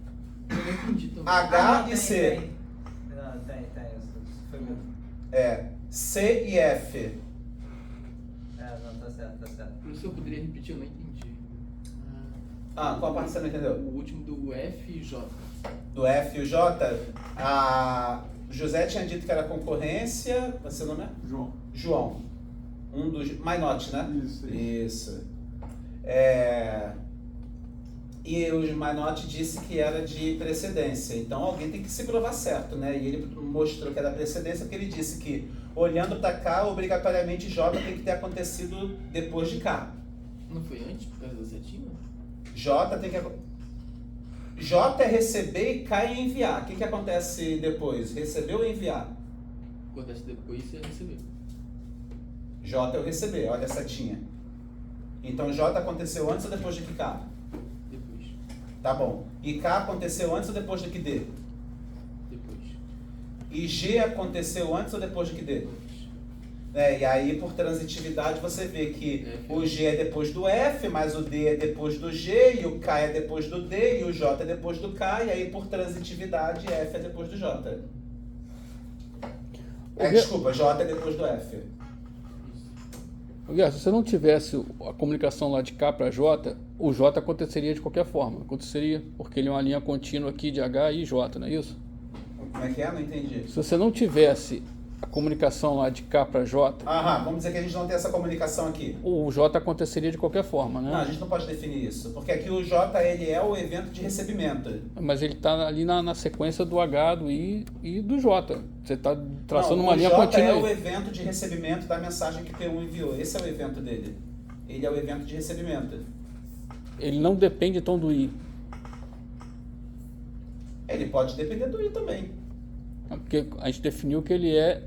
Eu não entendi também. H não, e tem, C. tem. Não, tem. Isso foi mesmo. É C e F. Não, tá certo. Professor, eu poderia repetir? Eu não entendi. Ah, qual parte você não entendeu? O último do F e J. Do F e o J, a José tinha dito que era concorrência. Seu nome é? João. João. Um dos. Mainote, né? Isso. Isso. E o Mainote disse que era de precedência. Então alguém tem que se provar certo, né? E ele mostrou que era precedência porque ele disse que, olhando para cá, obrigatoriamente J tem que ter acontecido depois de K. Não foi antes, por causa da setinha? J tem que. J é receber e K é enviar. O que acontece depois? Receber ou enviar? Acontece depois você recebeu. J é o receber, olha a setinha. Então J aconteceu antes ou depois de que K? Depois. Tá bom. E K aconteceu antes ou depois de que D? Depois. E G aconteceu antes ou depois de que D? Antes. E aí por transitividade você vê que o G é depois do F, mas o D é depois do G, e o K é depois do D, e o J é depois do K, e aí por transitividade F é depois do J. Desculpa, J é depois do F. Guerra, se você não tivesse a comunicação lá de K para J, o J aconteceria de qualquer forma. Aconteceria porque ele é uma linha contínua aqui de H e J, não é isso? Como é que é? Não entendi. Se você não tivesse a comunicação lá de K para J, Vamos dizer que a gente não tem essa comunicação aqui. o J aconteceria de qualquer forma, né? Não, a gente não pode definir isso, porque aqui o J ele é o evento de recebimento. Mas ele está ali na sequência do H, do I e do J. Você está traçando Não, uma linha contínua é aí. o evento de recebimento da mensagem que P1 enviou. Esse é o evento dele. Ele é o evento de recebimento. Ele não depende então do I. Ele pode depender do I também. Porque a gente definiu que ele é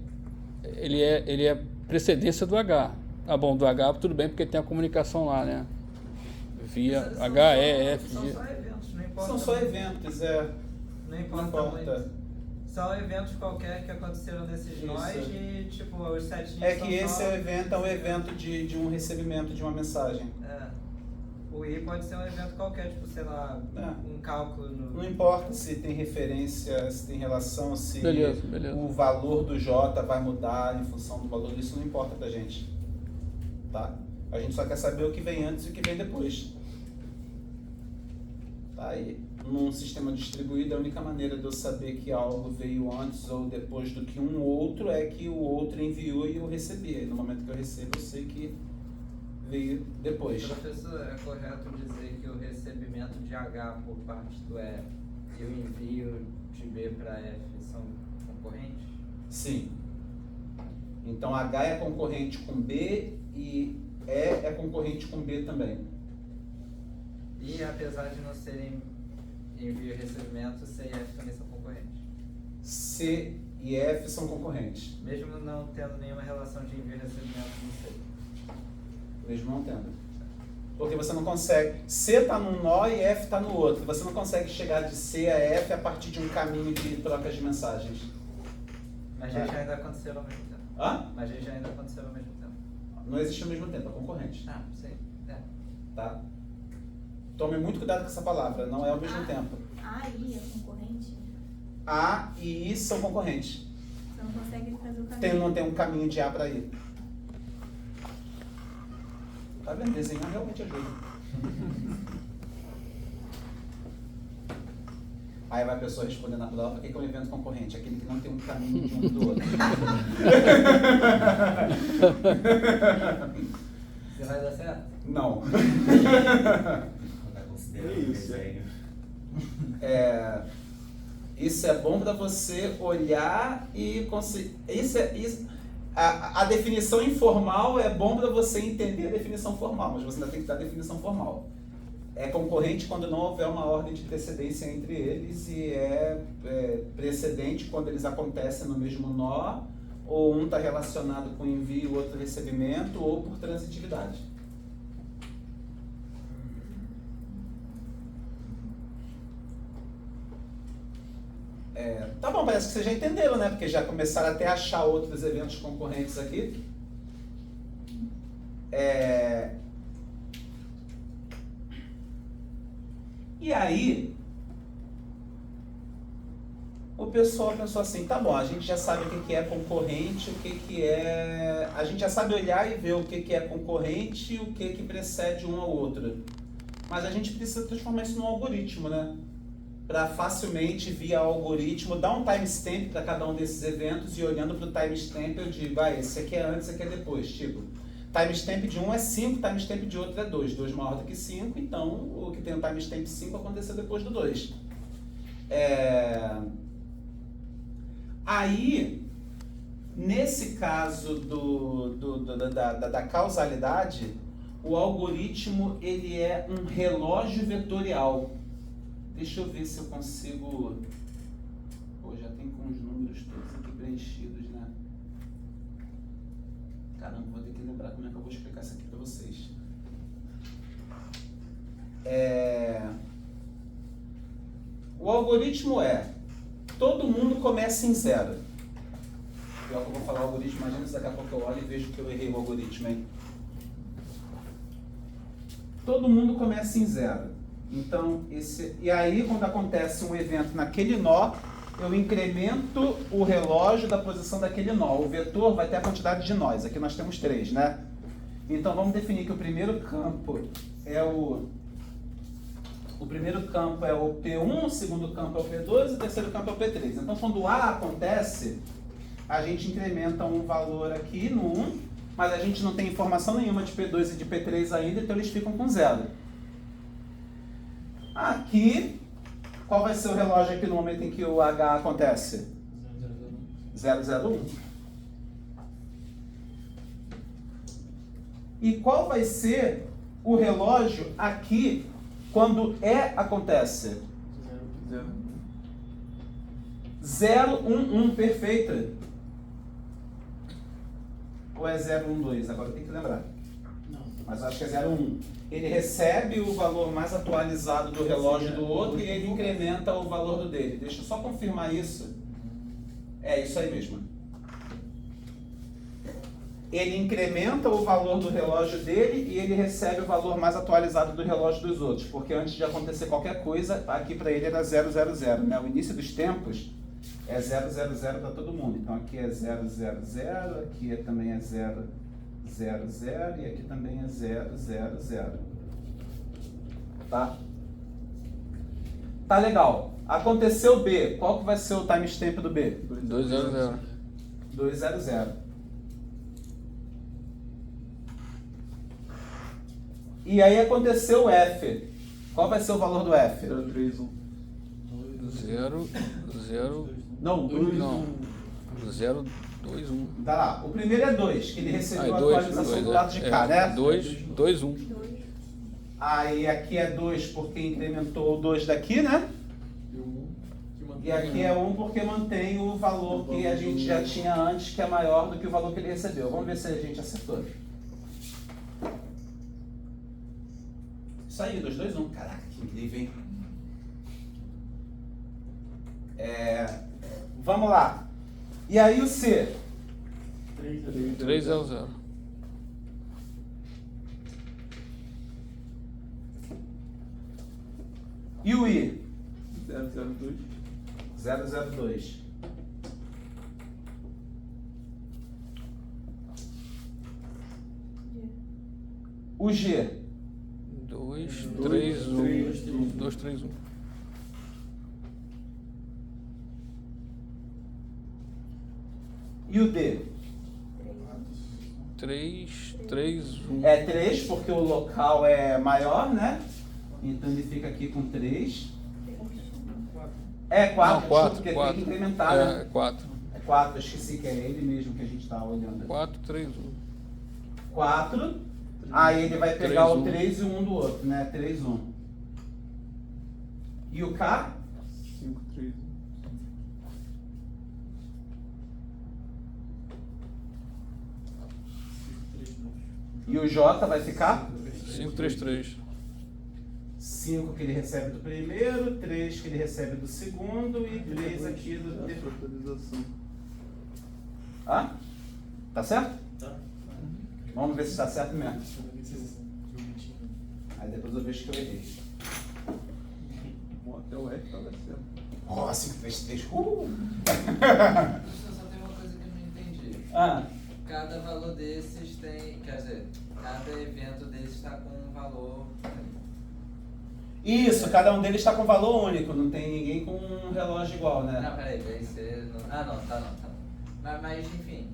precedência do H. Ah, bom, do H tudo bem porque tem a comunicação lá, né? Via H, E, F, São G. só eventos, não importa. São só eventos, Não importa muito. São eventos qualquer que aconteceram desses Isso. nós e, tipo, os setinhos É são que esse só... é o evento de um recebimento de uma mensagem. O I pode ser um evento qualquer, tipo, sei lá, um cálculo no... Não importa se tem referência, se tem relação, se Beleza. o valor do J vai mudar em função do valor, isso não importa pra gente. Tá? A gente só quer saber o que vem antes e o que vem depois. Tá? E num sistema distribuído, a única maneira de eu saber que algo veio antes ou depois do que um outro é que o outro enviou e eu recebi. E no momento que eu recebo, eu sei que veio depois. Professor, é correto dizer que o recebimento de H por parte do F e o envio de B para F são concorrentes? Sim. Então H é concorrente com B e E é concorrente com B também. E apesar de não serem envio e recebimento, C e F também são concorrentes? C e F são concorrentes, Mesmo não tendo nenhuma relação de envio e recebimento no C? mesmo não tendo. Porque você não consegue. C está num nó e F está no outro. Você não consegue chegar de C a F a partir de um caminho de troca de mensagens. Mas já ainda aconteceu ao mesmo tempo. Hã? Mas já ainda aconteceu ao mesmo tempo. Não existe ao mesmo tempo, é concorrente. Ah, sei. É. Tá? Tome muito cuidado com essa palavra, não é ao mesmo tempo. A e I é concorrente? A e I são concorrentes. Você não consegue fazer o caminho. Não tem um caminho de A para I. Tá vendo? Desenhar realmente ajuda. Aí vai a pessoa responder na prova, o que é um evento concorrente? Aquele que não tem um caminho de um do outro. Você vai dar certo? Não. Tá considerando o desenho. Isso é bom para você olhar e conseguir. A definição informal é bom para você entender a definição formal, mas você ainda tem que dar a definição formal. É concorrente quando não houver uma ordem de precedência entre eles e é precedente quando eles acontecem no mesmo nó, ou um está relacionado com envio e o outro recebimento, ou por transitividade. Tá bom, parece que vocês já entenderam, né? Porque já começaram até a achar outros eventos concorrentes aqui. E aí, o pessoal pensou assim, tá bom, a gente já sabe o que é concorrente, o que é... A gente já sabe olhar e ver o que é concorrente e o que precede um ao outro. Mas a gente precisa transformar isso num algoritmo, né? Para facilmente, via algoritmo, dar um timestamp para cada um desses eventos e olhando para o timestamp eu digo, esse aqui é antes, esse aqui é depois. Tipo, timestamp de um é 5, timestamp de outro é 2. 2 maior do que 5, então o que tem o timestamp 5 aconteceu depois do 2. Aí, nesse caso da causalidade, o algoritmo ele é um relógio vetorial. Deixa eu ver se eu consigo... Pô, já tem com os números todos aqui preenchidos, né? Caramba, vou ter que lembrar como é que eu vou explicar isso aqui para vocês. O algoritmo todo mundo começa em 0. Pior que eu vou falar o algoritmo, imagina se daqui a pouco eu olho e vejo que eu errei o algoritmo, hein? Todo mundo começa em 0. Então, e aí quando acontece um evento naquele nó, eu incremento o relógio da posição daquele nó. O vetor vai ter a quantidade de nós. Aqui nós temos 3, né? Então vamos definir que o primeiro campo é o primeiro campo é o P1, o segundo campo é o P2 e o terceiro campo é o P3. Então quando o A acontece, a gente incrementa um valor aqui no 1, mas a gente não tem informação nenhuma de P2 e de P3 ainda, então eles ficam com 0. Aqui, qual vai ser o relógio aqui no momento em que o H acontece? 001. E qual vai ser o relógio aqui quando E acontece? 011, perfeito. Ou é 012? Agora tem que lembrar. Não. Mas acho que é 01. Ele recebe o valor mais atualizado do relógio do outro e ele incrementa o valor do dele. Deixa eu só confirmar isso. É isso aí mesmo. Ele incrementa o valor do relógio dele e ele recebe o valor mais atualizado do relógio dos outros. Porque antes de acontecer qualquer coisa, aqui para ele era 000, né? O início dos tempos é 000 para todo mundo. Então aqui é 000, aqui também é 000 e aqui também é 000. Tá? Tá legal. Aconteceu B. Qual que vai ser o timestamp do B? 200. 200. E aí aconteceu o F. Qual vai ser o valor do F? 031. 0. Não, 2. Não. 021. Tá lá. O primeiro é 2, que ele recebeu a 2, atualização do lado de cá, né? 221. Aí aqui é 2 porque incrementou o 2 daqui, né? E aqui é 1 porque mantém o valor que a gente já tinha antes, que é maior do que o valor que ele recebeu. Vamos ver se a gente acertou. Isso aí, 2, 2, 1. Caraca, que incrível, hein? Vamos lá. E aí o C? 3 é o 0. E o I? 002. 002. O G? 2, 3, 1. 2, 3, 1. E o D? 3, 3, 1. É 3, porque o local é maior, né? Então ele fica aqui com 3. É 4, Não, 4, porque 4. tem que incrementar, É né? 4. É 4, eu esqueci que é ele mesmo que a gente está olhando. 4, 3, 1. 4. Aí ele vai pegar 3, o 1. 3 e o 1 do outro, né? 3, 1. E o K? 5, 3, 1. E o J vai ficar? 5, 3, 3. 5 que ele recebe do primeiro, 3 que ele recebe do segundo e 3 aqui do terceiro. Atualização. Ah? Tá certo? Tá? Vamos ver se está certo mesmo. Deixa eu ver se esse joguetinho. Aí depois eu vejo que eu errei. Bom, até o F tava certo. Ó, 5, 3, 3. Eu só tem uma coisa que eu não entendi. Ah, Cada valor desses tem, quer dizer, cada evento desses está com um valor. isso, cada um deles está com valor único, não tem ninguém com um relógio igual, Não, né? peraí, daí você. Ah, não, tá não. Mas enfim,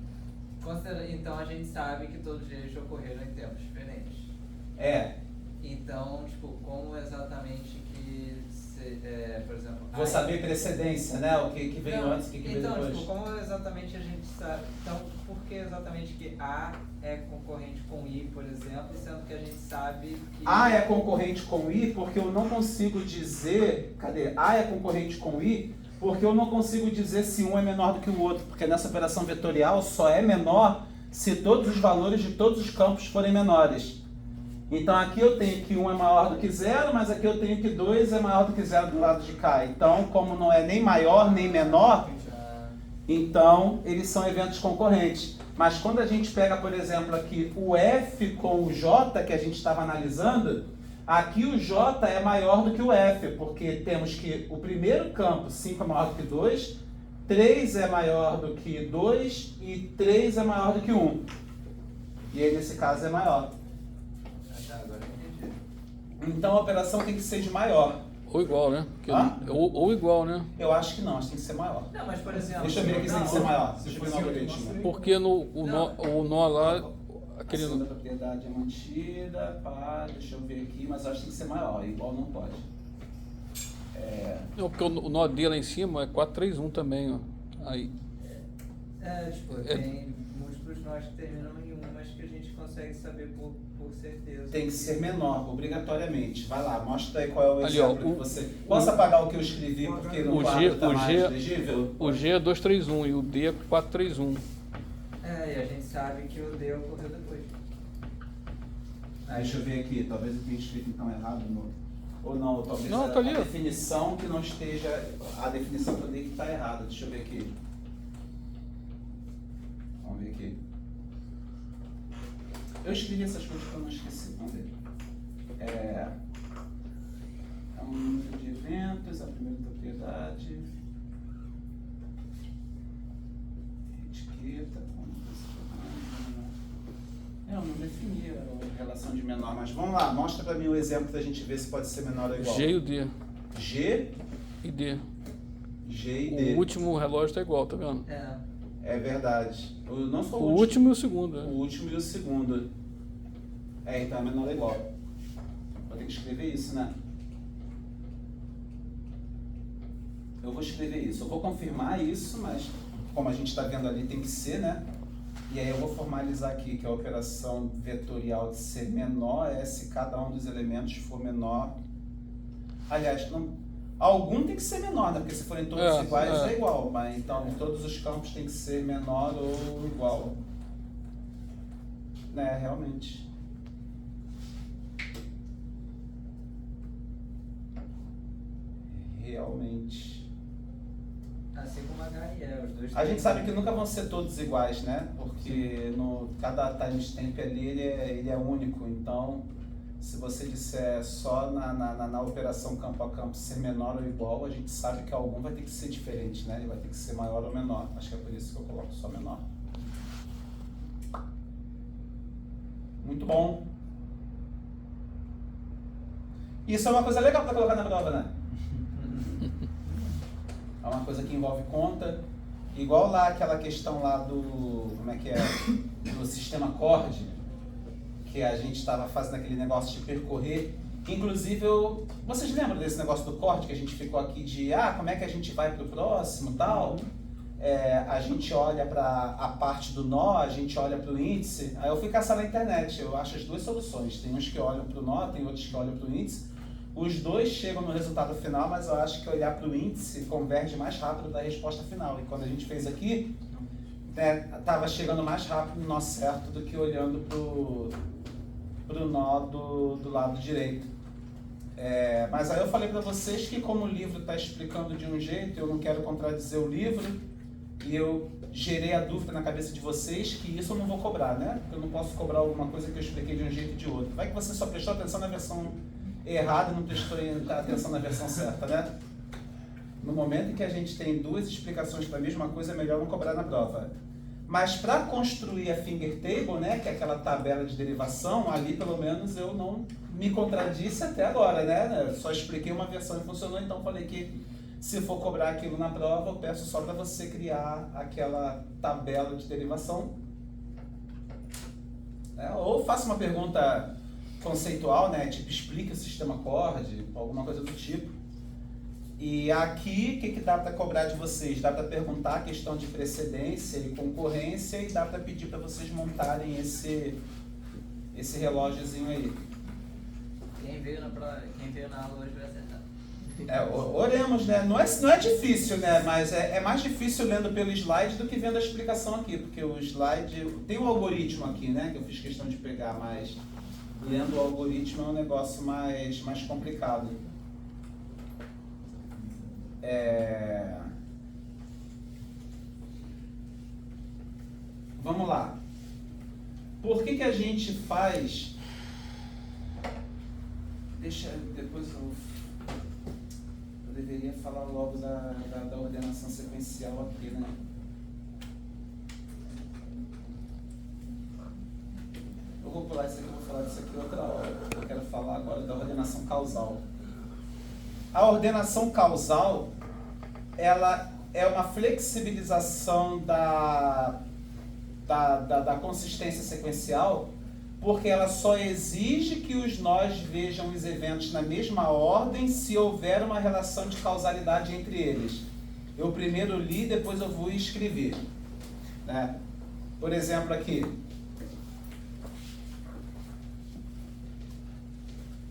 então a gente sabe que todos eles ocorreram em tempos diferentes. É. Então, tipo, como exatamente que, por exemplo... Vou saber precedência, né? O que veio Não, antes, o que veio então, depois. tipo, como exatamente a gente sabe... Então, por que exatamente que A é concorrente com I, por exemplo, sendo que a gente sabe que... A é concorrente com I porque eu não consigo dizer... Cadê? A é concorrente com I porque eu não consigo dizer se um é menor do que o outro, porque nessa operação vetorial só é menor se todos os valores de todos os campos forem menores. Então aqui eu tenho que 1 é maior do que 0, mas aqui eu tenho que 2 é maior do que 0 do lado de cá. Então, como não é nem maior nem menor, então eles são eventos concorrentes. Mas quando a gente pega, por exemplo, aqui o F com o J, que a gente estava analisando, aqui o J é maior do que o F, porque temos que o primeiro campo, 5 é maior do que 2, 3 é maior do que 2 e 3 é maior do que 1. E aí, nesse caso, é maior. Agora eu entendi. Então a operação tem que ser de maior. Ou igual, né? Porque- Hã? ou igual, né? Eu acho que não, acho que tem que ser maior. Não, mas por exemplo... Deixa eu ver aqui se tem que ser maior. Deixa eu ver no algoritmo. Porque o nó lá, aquele. A segunda propriedade é mantida, pá, deixa eu ver aqui, mas acho que tem que ser maior, igual não pode. Não, porque o nó D lá em cima é 4, 3, 1 também, ó. Aí. Tipo, tem múltiplos nós que terminam em 1, mas que a gente consegue saber por certeza. Tem que ser menor, obrigatoriamente. Vai lá, mostra aí qual é o Ali, ó, exemplo que você... Posso apagar o que eu escrevi porque no O quadro G, está o mais G, legível? o G é 2, 3, 1 e o D é 4, 3, 1. E a gente sabe que o D ocorreu depois. Deixa eu ver aqui, talvez eu tenha escrito então errado no... Ou não, talvez Não, a, tá ali, a ó. definição que não esteja... A definição que eu dei que está errada. Deixa eu ver aqui. Vamos ver aqui. Eu escrevi essas coisas que eu não esqueci. Vamos ver. É um número de eventos, a primeira propriedade. Etiqueta. Eu não defini a relação de menor, mas vamos lá, mostra para mim o exemplo pra gente ver se pode ser menor ou igual. G e o D. G, E D. G e D. O último relógio tá igual, tá vendo? É verdade. Não só O último e o segundo. O Né? último e o segundo. Então é menor ou igual. Vou ter que escrever isso, né? Eu vou escrever isso. Eu vou confirmar isso, mas como a gente está vendo ali, tem que ser, né? E aí eu vou formalizar aqui que a operação vetorial de ser menor é se cada um dos elementos for menor. Aliás, não, algum tem que ser menor, né? Porque se forem todos iguais é igual. Mas então todos os campos tem que ser menor ou igual. Né, realmente. realmente. Assim como H e E, os dois. A gente sabe que nunca vão ser todos iguais, né? Porque cada timestamp ali ele é único. Então, se você disser só na operação campo a campo ser menor ou igual, a gente sabe que algum vai ter que ser diferente, né? Ele vai ter que ser maior ou menor. Acho que é por isso que eu coloco só menor. Muito bom. Isso é uma coisa legal para colocar na prova, né? É uma coisa que envolve conta. Igual lá aquela questão lá do... Como é que é? Do sistema CORD, que a gente estava fazendo aquele negócio de percorrer. Inclusive, vocês lembram desse negócio do CORD que a gente ficou aqui de... como é que a gente vai para o próximo e tal? A gente olha para a parte do nó, a gente olha para o índice. Aí eu fui caçar na internet, eu acho as duas soluções. Tem uns que olham para o nó, tem outros que olham para o índice. Os dois chegam no resultado final, mas eu acho que olhar para o índice converge mais rápido da resposta final. E quando a gente fez aqui, estava chegando mais rápido no nó certo do que olhando para o nó do lado direito. Mas aí eu falei para vocês que como o livro está explicando de um jeito, eu não quero contradizer o livro, e eu gerei a dúvida na cabeça de vocês que isso eu não vou cobrar, né? Porque eu não posso cobrar alguma coisa que eu expliquei de um jeito e de outro. Vai que você só prestou atenção na versão errada e não prestou atenção na versão certa, né? No momento em que a gente tem duas explicações para a mesma coisa, é melhor não cobrar na prova. Mas para construir a finger table, né, que é aquela tabela de derivação, ali pelo menos eu não me contradisse até agora, né? Só expliquei uma versão e funcionou, então falei que se for cobrar aquilo na prova, eu peço só para você criar aquela tabela de derivação. Ou faça uma pergunta conceitual, né? Tipo, explique o sistema CORD, alguma coisa do tipo. E aqui, o que dá para cobrar de vocês? Dá para perguntar a questão de precedência e concorrência e dá para pedir para vocês montarem esse relógiozinho aí. Quem veio na aula hoje vai acertar. Oremos, né? Não é difícil, né? Mas é mais difícil lendo pelo slide do que vendo a explicação aqui, porque o slide... Tem um algoritmo aqui, né? Que eu fiz questão de pegar, mas lendo o algoritmo é um negócio mais complicado. Vamos lá. Por que a gente faz... Depois eu deveria falar logo da ordenação sequencial aqui, né? Eu vou pular isso aqui, vou falar disso aqui outra hora. Eu quero falar agora da ordenação causal. A ordenação causal, ela é uma flexibilização da consistência sequencial, porque ela só exige que os nós vejam os eventos na mesma ordem se houver uma relação de causalidade entre eles. Eu primeiro li, depois eu vou escrever, né? Por exemplo, aqui.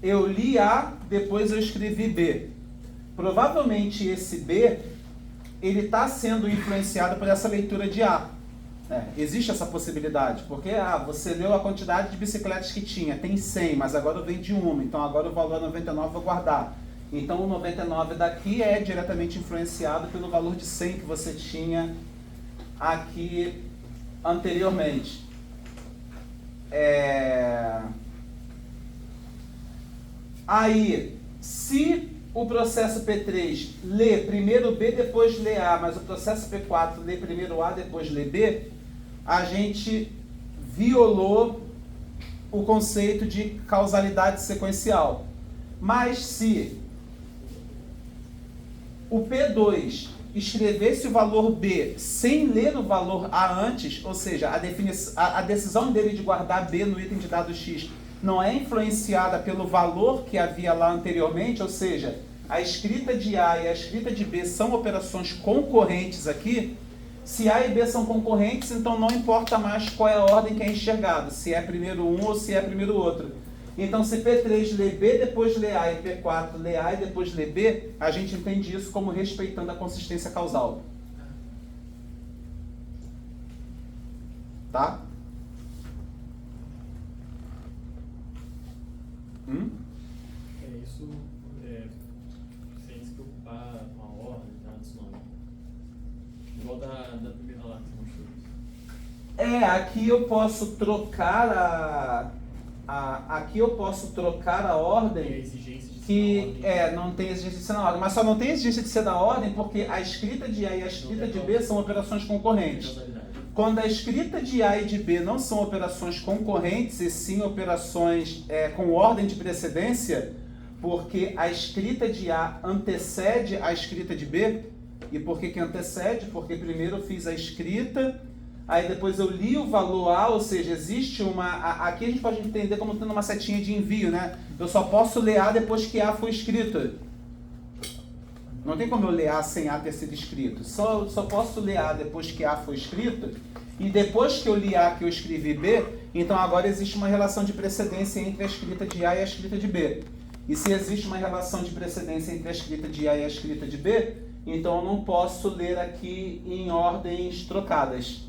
Eu li A, depois eu escrevi B. Provavelmente esse B, ele está sendo influenciado por essa leitura de A. Existe essa possibilidade, porque você leu a quantidade de bicicletas que tinha, tem 100, mas agora eu vendi uma, então agora o valor 99 eu vou guardar. Então o 99 daqui é diretamente influenciado pelo valor de 100 que você tinha aqui anteriormente. Aí, se o processo P3 lê primeiro B, depois lê A, mas o processo P4 lê primeiro A, depois lê B, a gente violou o conceito de causalidade sequencial. Mas se o P2 escrevesse o valor B sem ler o valor A antes, ou seja, a decisão dele de guardar B no item de dado X não é influenciada pelo valor que havia lá anteriormente, ou seja, a escrita de A e a escrita de B são operações concorrentes aqui. Se A e B são concorrentes, então não importa mais qual é a ordem que é enxergada, se é primeiro um ou se é primeiro outro. Então, se P3 lê B, depois lê A, e P4 lê A e depois lê B, a gente entende isso como respeitando a consistência causal. Tá? Isso sem se preocupar Aqui eu posso trocar aqui eu posso trocar a Tem a ordem exigência de que ser na ordem. não tem exigência de ser na ordem, mas só não tem exigência de ser na ordem porque a escrita de A e a escrita de B são operações concorrentes. Causalidade. Quando a escrita de A e de B não são operações concorrentes, e sim operações com ordem de precedência, porque a escrita de A antecede a escrita de B. E por que antecede? Porque primeiro eu fiz a escrita, aí depois eu li o valor A, ou seja, existe aqui a gente pode entender como tendo uma setinha de envio, né? Eu só posso ler A depois que A foi escrito. Não tem como eu ler A sem A ter sido escrito. Só posso ler A depois que A foi escrito. E depois que eu li A que eu escrevi B, então agora existe uma relação de precedência entre a escrita de A e a escrita de B. E se existe uma relação de precedência entre a escrita de A e a escrita de B, então eu não posso ler aqui em ordens trocadas.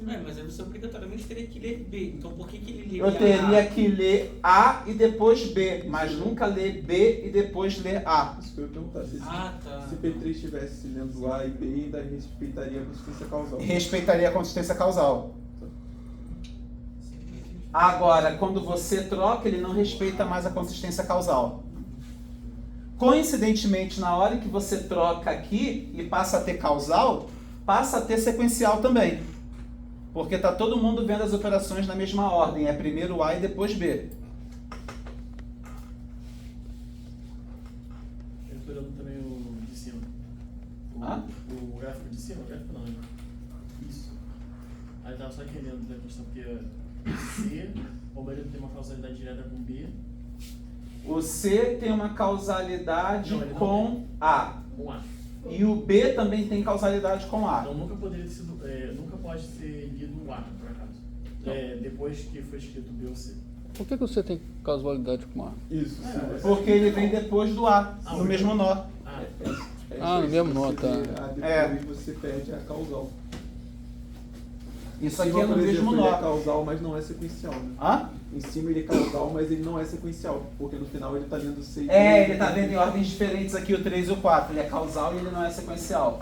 Mas aí você obrigatoriamente teria que ler B. Então por que ele leria Eu teria que ler A e depois B, mas nunca ler B e depois ler A. Isso que eu ia perguntar. tá. Se P3 estivesse lendo A e B, ainda respeitaria a consistência causal. Respeitaria a consistência causal. Agora, quando você troca, ele não respeita mais a consistência causal. Coincidentemente, na hora que você troca aqui e passa a ter causal, passa a ter sequencial também. Porque está todo mundo vendo as operações na mesma ordem. É primeiro A e depois B. Eu estou olhando também o de cima. O gráfico de cima? O gráfico não, né? Isso. Aí estava só entendendo da questão, porque C, o marido tem uma causalidade direta com B. O C tem uma causalidade Não, ele não com A. Com A. E o B também tem causalidade com A. Então nunca poderia ter sido, nunca pode ser lido no A, por acaso. Depois que foi escrito B ou C. Por que você tem causalidade com A? Isso. Porque ele vem depois do A, no mesmo nó. No mesmo nó, tá. Depois você perde a causal. Isso Em aqui cima, é no por mesmo exemplo, ele é nó. causal, mas não é sequencial, né? Hã? Em cima ele é causal, mas ele não é sequencial, porque no final ele está lendo C e B. Ele está vendo em ordens diferentes aqui, o 3 e o 4. Ele é causal e ele não é sequencial.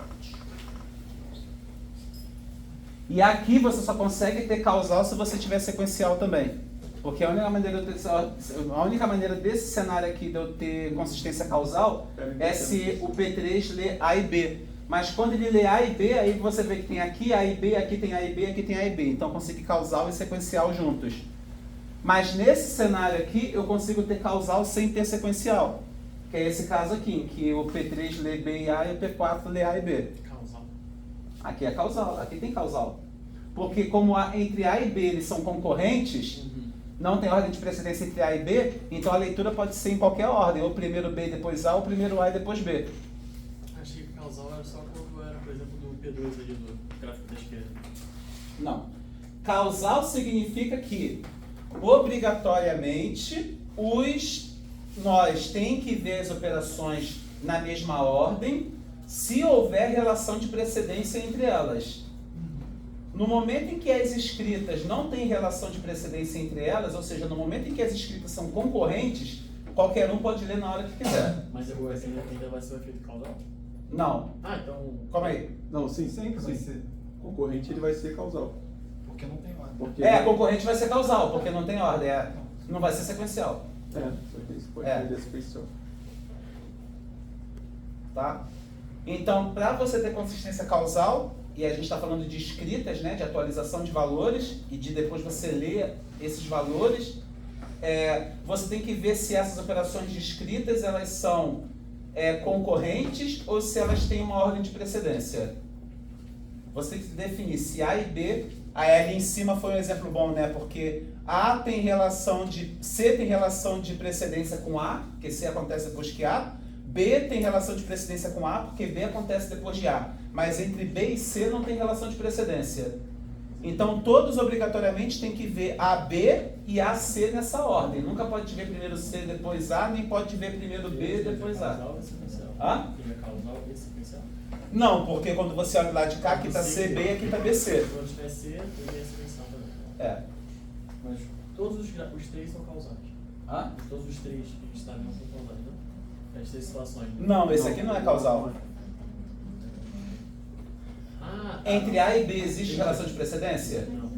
E aqui você só consegue ter causal se você tiver sequencial também. Porque a única maneira desse cenário aqui de eu ter consistência causal é se o P3 lê A e B. Mas quando ele lê A e B, aí você vê que tem aqui A e B, aqui tem A e B, aqui tem A e B. Então eu consigo causal e sequencial juntos. Mas nesse cenário aqui, eu consigo ter causal sem ter sequencial. Que é esse caso aqui, em que o P3 lê B e A e o P4 lê A e B. Causal. Aqui é causal, aqui tem causal. Porque como entre A e B eles são concorrentes, não tem ordem de precedência entre A e B, então a leitura pode ser em qualquer ordem, ou primeiro B e depois A, ou primeiro A e depois B. Achei que causal era só quando era, por exemplo, do P2 ali do gráfico da esquerda. Não. Causal significa que, obrigatoriamente, os nós têm que ver as operações na mesma ordem, se houver relação de precedência entre elas. No momento em que as escritas não têm relação de precedência entre elas, ou seja, no momento em que as escritas são concorrentes, qualquer um pode ler na hora que quiser. Mas agora ainda vai ser o efeito causal? Não. Então... Calma aí. Não, sim, sempre vai ser. Concorrente ele vai ser causal. Porque não tem ordem. Porque Concorrente vai ser causal, porque não tem ordem. Não vai ser sequencial. só que isso pode perder a sequencial. Tá? Então, para você ter consistência causal, e a gente está falando de escritas, né, de atualização de valores, e de depois você ler esses valores, você tem que ver se essas operações de escritas elas são concorrentes ou se elas têm uma ordem de precedência. Você tem que definir se A e B, ali em cima foi um exemplo bom, né, porque C tem relação de precedência com A, porque C acontece depois que A, B tem relação de precedência com A, porque B acontece depois de A. Mas entre B e C não tem relação de precedência. Então, todos obrigatoriamente têm que ver AB e AC nessa ordem. Nunca pode ver primeiro C, depois A, nem pode ver primeiro B, depois A. Causal e sequencial. Hã? Ele é causal e sequencial? Não, porque quando você olha lá de cá, aqui está CB e aqui está BC. Quando tiver C, ele é sequencial também. Mas todos os três são causais. Hã? Todos os três que a gente está vendo são causais, não? As três situações. Não, esse aqui não é causal. Entre A e B existe relação de precedência? Não.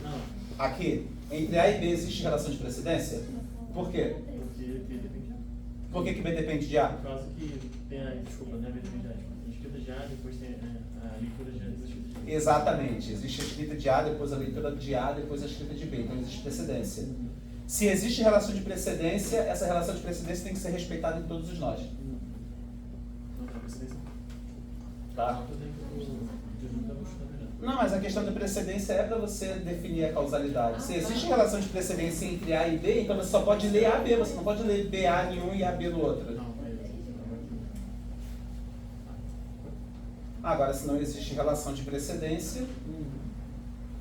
Não. Aqui, entre A e B existe relação de precedência? Por quê? Porque B depende de A. Por que B depende de A? Por causa que tem a, desculpa, não é B depende de A. Tem escrita de A, depois tem a leitura de A, depois a escrita de B. Exatamente. Existe a escrita de A, depois a leitura de A, depois a escrita de B. Então existe precedência. Se existe relação de precedência, essa relação de precedência tem que ser respeitada em todos os nós. Não tem precedência. Tá? Não, mas a questão da precedência é para você definir a causalidade. Se existe relação de precedência entre A e B, então você só pode ler A, B. Você não pode ler BA em um e AB no outro. Não, Agora, se não existe relação de precedência,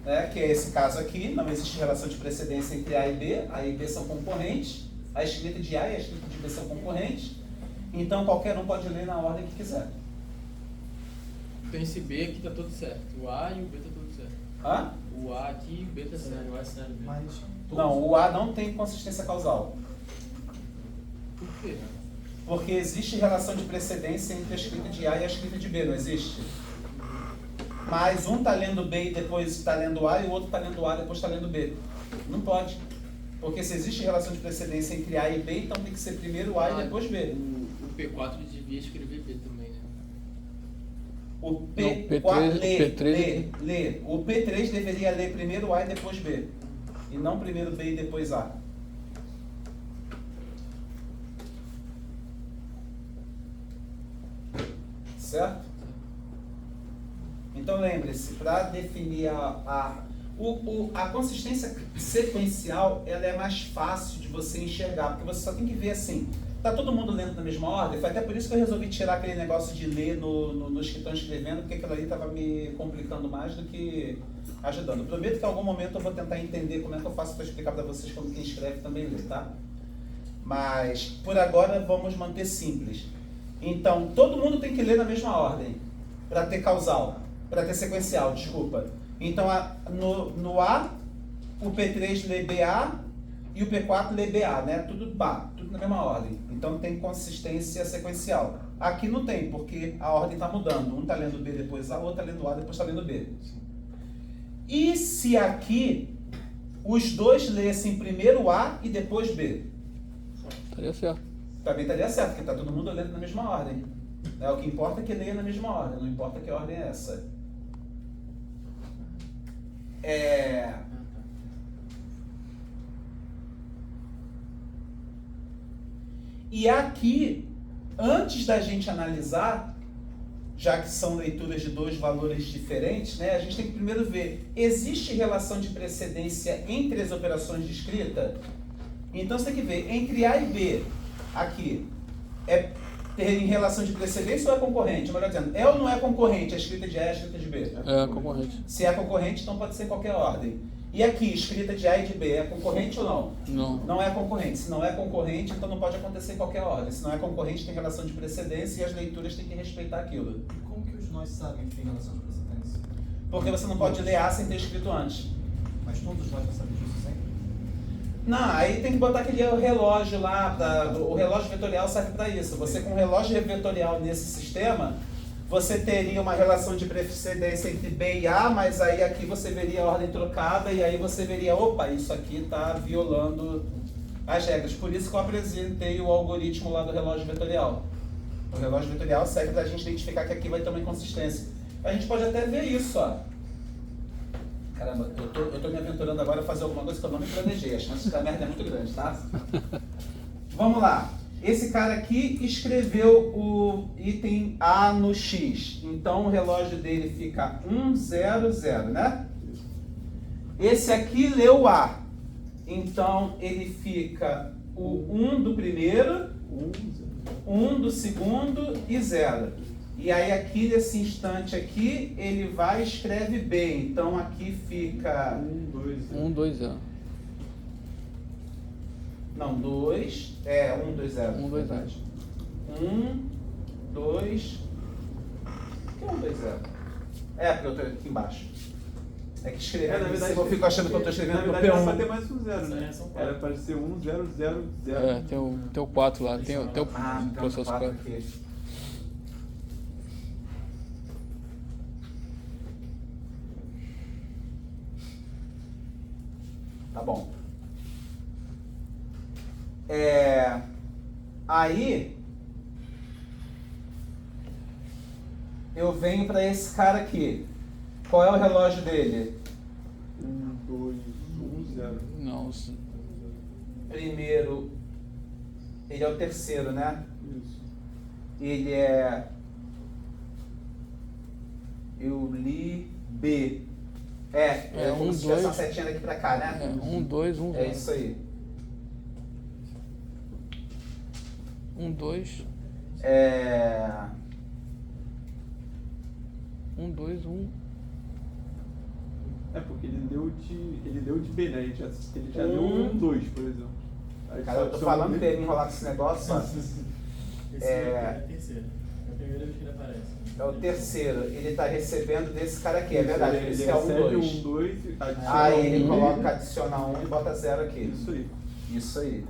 né, que é esse caso aqui, não existe relação de precedência entre A e B são concorrentes, a escrita de A e a escrita de B são concorrentes, então qualquer um pode ler na ordem que quiser. Então esse B aqui tá tudo certo. O A e o B tá tudo certo. Hã? O A aqui e o B tá certo. O A é sério B. Mas Não, o A não tem consistência causal, Por quê? porque existe relação de precedência entre a escrita de A e a escrita de B, não existe? Mas um está lendo B e depois está lendo A, e o outro está lendo A e depois está lendo B. Não pode. Porque se existe relação de precedência entre A e B, então tem que ser primeiro A e depois B. O P4 devia escrever B também, né? O P3 lê. O P3 deveria ler primeiro A e depois B. E não primeiro B e depois A. Certo? Então lembre-se, para definir a consistência sequencial, ela é mais fácil de você enxergar, porque você só tem que ver assim, tá todo mundo lendo na mesma ordem? Foi até por isso que eu resolvi tirar aquele negócio de ler nos que estão escrevendo, porque aquilo ali estava me complicando mais do que ajudando. Prometo que em algum momento eu vou tentar entender como é que eu faço para explicar para vocês como quem escreve também lê, tá? Mas, por agora, vamos manter simples. Então, todo mundo tem que ler na mesma ordem, para ter causal. Para ter sequencial, desculpa. Então, no A, o P3 lê BA e o P4 lê BA, né? Tudo BA, tudo na mesma ordem. Então, tem consistência sequencial. Aqui não tem, porque a ordem está mudando. Um está lendo B, depois A, o outro está lendo A, depois está lendo B. E se aqui os dois lessem primeiro A e depois B? Estaria certo. Também estaria certo, porque está todo mundo lendo na mesma ordem. O que importa é que leia na mesma ordem, não importa que ordem é essa. E aqui, antes da gente analisar, já que são leituras de dois valores diferentes, né, a gente tem que primeiro ver, existe relação de precedência entre as operações de escrita? Então você tem que ver, entre A e B, aqui, tem relação de precedência ou é concorrente? Melhor dizendo, é ou não é concorrente a escrita de A e a escrita de B? É concorrente. Se é concorrente, então pode ser em qualquer ordem. E aqui, escrita de A e de B, é concorrente ou não? Não. Não é concorrente. Se não é concorrente, então não pode acontecer em qualquer ordem. Se não é concorrente, tem relação de precedência e as leituras têm que respeitar aquilo. E como que os nós sabem que tem relação de precedência? Porque você não pode ler A sem ter escrito antes. Mas todos nós sabemos disso sempre? Não, aí tem que botar aquele relógio lá, o relógio vetorial serve para isso. Você com o relógio vetorial nesse sistema, você teria uma relação de precedência entre B e A, mas aí aqui você veria a ordem trocada e aí você veria, opa, isso aqui está violando as regras. Por isso que eu apresentei o algoritmo lá do relógio vetorial. O relógio vetorial serve para a gente identificar que aqui vai ter uma inconsistência. A gente pode até ver isso, ó. Caramba, eu tô me aventurando agora a fazer alguma coisa que eu não me planejei. A chance da merda é muito grande, tá? Vamos lá. Esse cara aqui escreveu o item A no X. Então o relógio dele fica 100, né? Esse aqui leu A. Então ele fica o 1 do primeiro, 1 do segundo e 0. E aí aqui nesse instante aqui, ele vai e escreve B. Então aqui fica 1, 2, 0. Não, 2. 1, 2, 0. 1, 2, 0. 1, 2. Por que 1, 2, 0? Porque eu tô aqui embaixo. É que escrever, na verdade, eu fico achando que eu tô escrevendo na no verdade, era pra P1. ter mais um 0, né? Era para ser 1, 0, 0, 0. Tem o 4 lá. Tem o Então 4 aqui. Tá bom. Aí eu venho para esse cara aqui. Qual é o relógio dele? 1, 2, 1, 0. Não, Primeiro, ele é o terceiro, né? Isso. Ele é... Eu li B. Como se tivesse uma setinha daqui pra cá, né? 1, 2, 1, 0. É isso aí. 1, 2. 1, 2, 1. É porque ele deu de B, né? Ele já deu 1, 2, por exemplo. Aí Cara, eu tô falando pra ele enrolar com esse negócio, só. Esse é a terceira. É a primeira vez que ele aparece. É o terceiro. Ele tá recebendo desse cara aqui, é verdade. Por isso que é 1, recebe 2. 1, 2, adiciona Aí ele 1. coloca, adiciona 1 e bota 0 aqui. Isso aí. Isso aí.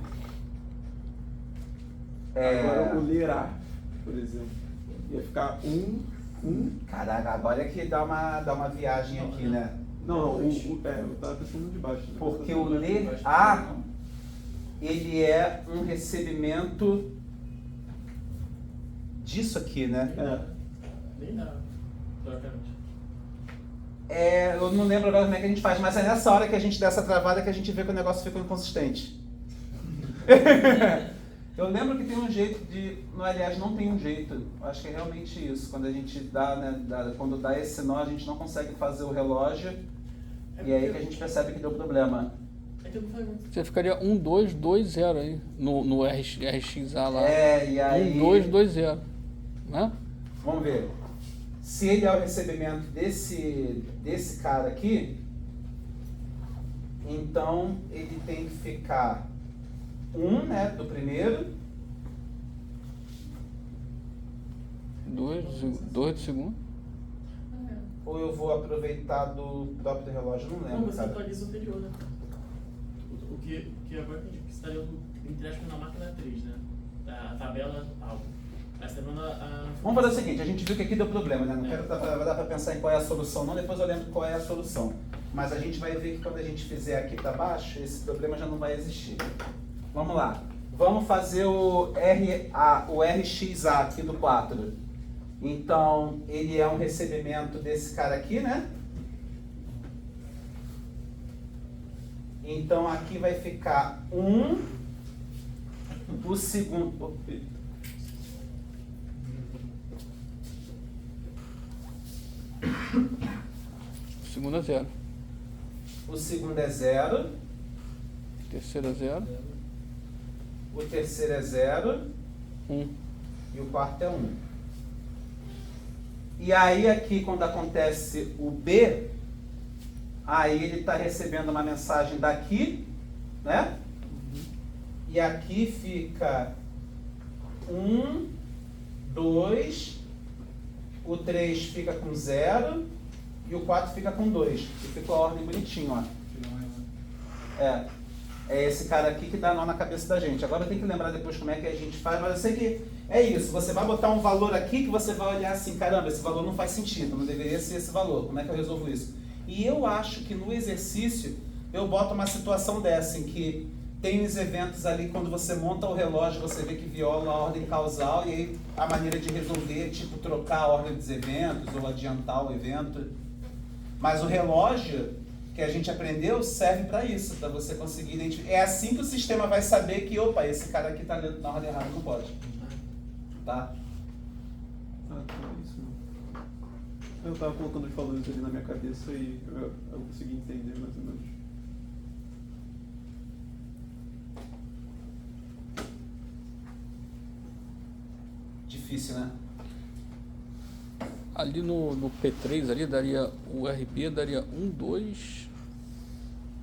Agora o lerá, por exemplo. Ia ficar 1, 1. Caraca, agora é que dá uma viagem aqui, né? Não, eu tava pensando de baixo. Né? Porque o lerá, ele é um recebimento disso aqui, né? Nem nada, teoricamente. Eu não lembro agora como é que a gente faz, mas é nessa hora que a gente dá essa travada que a gente vê que o negócio ficou inconsistente. Eu lembro que tem um jeito de... Aliás, não tem um jeito. Acho que é realmente isso. Quando a gente dá, né, quando dá esse nó, a gente não consegue fazer o relógio. E aí que a gente percebe que deu problema. Você ficaria 1, 2, 2, 0 aí. No RXA lá. E aí... 1, 2, 2, 0. Né? Vamos ver. Se ele é o recebimento desse cara aqui, então ele tem que ficar 1, né, do primeiro. 2 do segundo. Ou eu vou aproveitar do próprio relógio, não lembro. Não, você cara. atualiza o anterior, né? O que agora entendi, que você estaria entre aspas na máquina 3, né? A tabela alta. Aí você tá vendo Vamos fazer o seguinte, a gente viu que aqui deu problema, né? Não quero dar para pensar em qual é a solução, não, depois eu lembro qual é a solução. Mas a gente vai ver que quando a gente fizer aqui para baixo, esse problema já não vai existir. Vamos lá. Vamos fazer o RXA aqui do 4. Então, ele é um recebimento desse cara aqui, né? Então, aqui vai ficar 1, o segundo... O segundo é 0. O segundo é 0. O terceiro é 0. O terceiro é 0. 1. E o quarto é 1. E aí aqui, quando acontece o B, aí ele está recebendo uma mensagem daqui, né? E aqui fica 1, 2, o 3 fica com 0 e o 4 fica com 2. E ficou a ordem bonitinho, ó. É esse cara aqui que dá nó na cabeça da gente. Agora tem que lembrar depois como é que a gente faz, mas eu sei que é isso. Você vai botar um valor aqui que você vai olhar assim, caramba, esse valor não faz sentido, não deveria ser esse valor. Como é que eu resolvo isso? E eu acho que no exercício eu boto uma situação dessa, em que tem os eventos ali, quando você monta o relógio, você vê que viola a ordem causal, e aí a maneira de resolver é tipo trocar a ordem dos eventos ou adiantar o evento. Mas o relógio que a gente aprendeu serve para isso, para você conseguir identificar. É assim que o sistema vai saber que, opa, esse cara aqui está lendo na ordem errada, não pode. Tá? Isso não. Eu estava colocando os valores ali na minha cabeça e eu consegui entender mais ou menos. Difícil, né? Ali no P3 ali daria o RB daria 1, 2.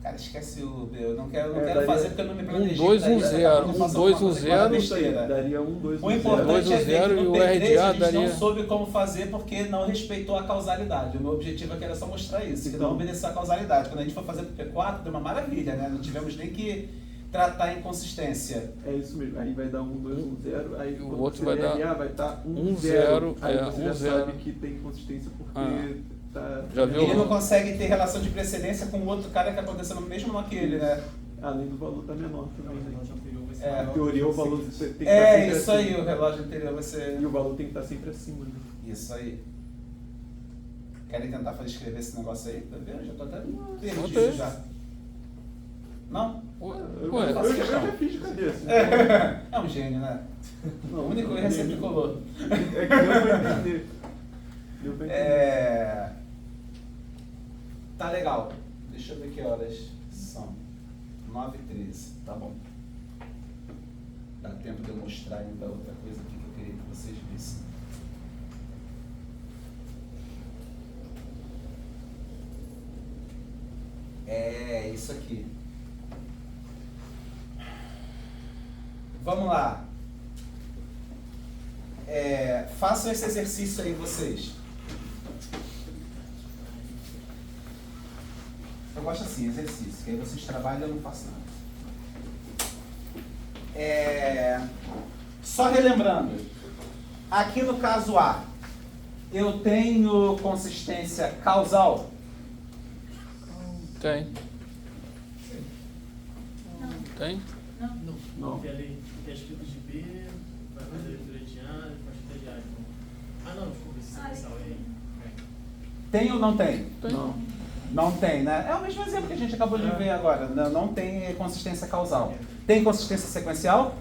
Cara, esquece o B. Eu não quero daria fazer porque eu não me planejei. 1, 2, 1, 0. 1, 2, 1, 0. Daria 1, 2, 1, 0. O importante é ver que 0 e no o P3 RDA a gente daria... não soube como fazer porque não respeitou a causalidade. O meu objetivo aqui era só mostrar isso, que não obedeceu a causalidade. Quando a gente foi fazer pro P4, deu uma maravilha, né? Não tivemos nem que tratar inconsistência. É isso mesmo, aí vai dar 1, 2, 1, 0, aí O quando outro você vai dar LA vai estar 1, 1, 0, aí é, você 1, já 0. sabe que tem inconsistência porque tá... Já viu? Ele não consegue ter relação de precedência com o outro cara que aconteceu mesmo naquele, né? Além do valor tá menor também, né? É. Na teoria o valor tem que estar É sempre isso acima. aí, o relógio anterior vai ser... E o valor tem que estar sempre acima, né? Isso aí. Querem tentar fazer escrever esse negócio aí? Tá vendo? Já tô até perdido já. Não? Ué, Eu já fiz de cabeça. É um gênio, né? Não, O único erro é sempre colou. É que deu pra entender. Deu pra entender. Tá legal. Deixa eu ver que horas são. 9h13. Tá bom. Dá tempo de eu mostrar ainda outra coisa aqui que eu queria que vocês vissem. É isso aqui. Vamos lá. Façam esse exercício aí vocês. Eu gosto assim, exercício, que aí vocês trabalham e eu não faço nada. Só relembrando, aqui no caso A, eu tenho consistência causal? Tem. Tem? Não. Porque ali tem escrito de B, vai fazer leitura de A, vai fazer de A. Ah, não, desculpa, esse sequencial aí. Tem ou não tem? Não. Não tem, né? É o mesmo exemplo que a gente acabou de ver agora. Não tem consistência causal. Tem consistência sequencial?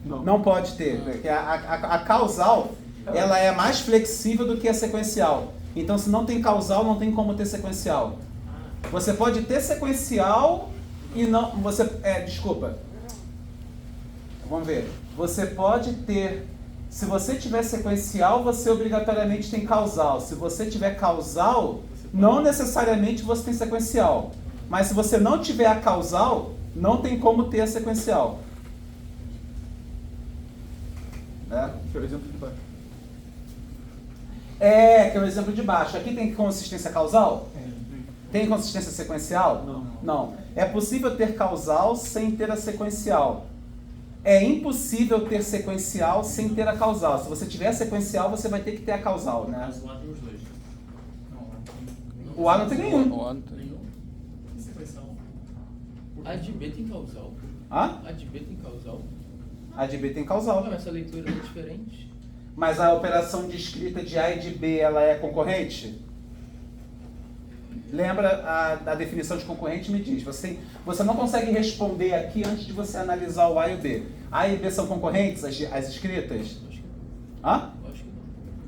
Não. Não pode ter. Porque a causal, ela é mais flexível do que a sequencial. Então, se não tem causal, não tem como ter sequencial. Você pode ter sequencial e não... desculpa. Vamos ver. Você pode ter... Se você tiver sequencial, você obrigatoriamente tem causal. Se você tiver causal, não necessariamente você tem sequencial. Mas se você não tiver a causal, não tem como ter a sequencial. Né? Que é o exemplo de baixo. Que é o exemplo de baixo. Aqui tem consistência causal? Tem consistência sequencial? Não. É possível ter causal sem ter a sequencial. É impossível ter sequencial sem ter a causal. Se você tiver a sequencial, você vai ter que ter a causal, né? Mas o A tem os dois. O A não tem nenhum. O A não tem. Nenhum? E sequencial? A de B tem causal. Hã? A de B tem causal. A de B tem causal. Mas essa leitura é diferente. Mas a operação de escrita de A e de B, ela é concorrente? Lembra a definição de concorrente? Me diz. Você não consegue responder aqui antes de você analisar o A e o B. A e B são concorrentes, as escritas? Acho que não. Hã? Acho que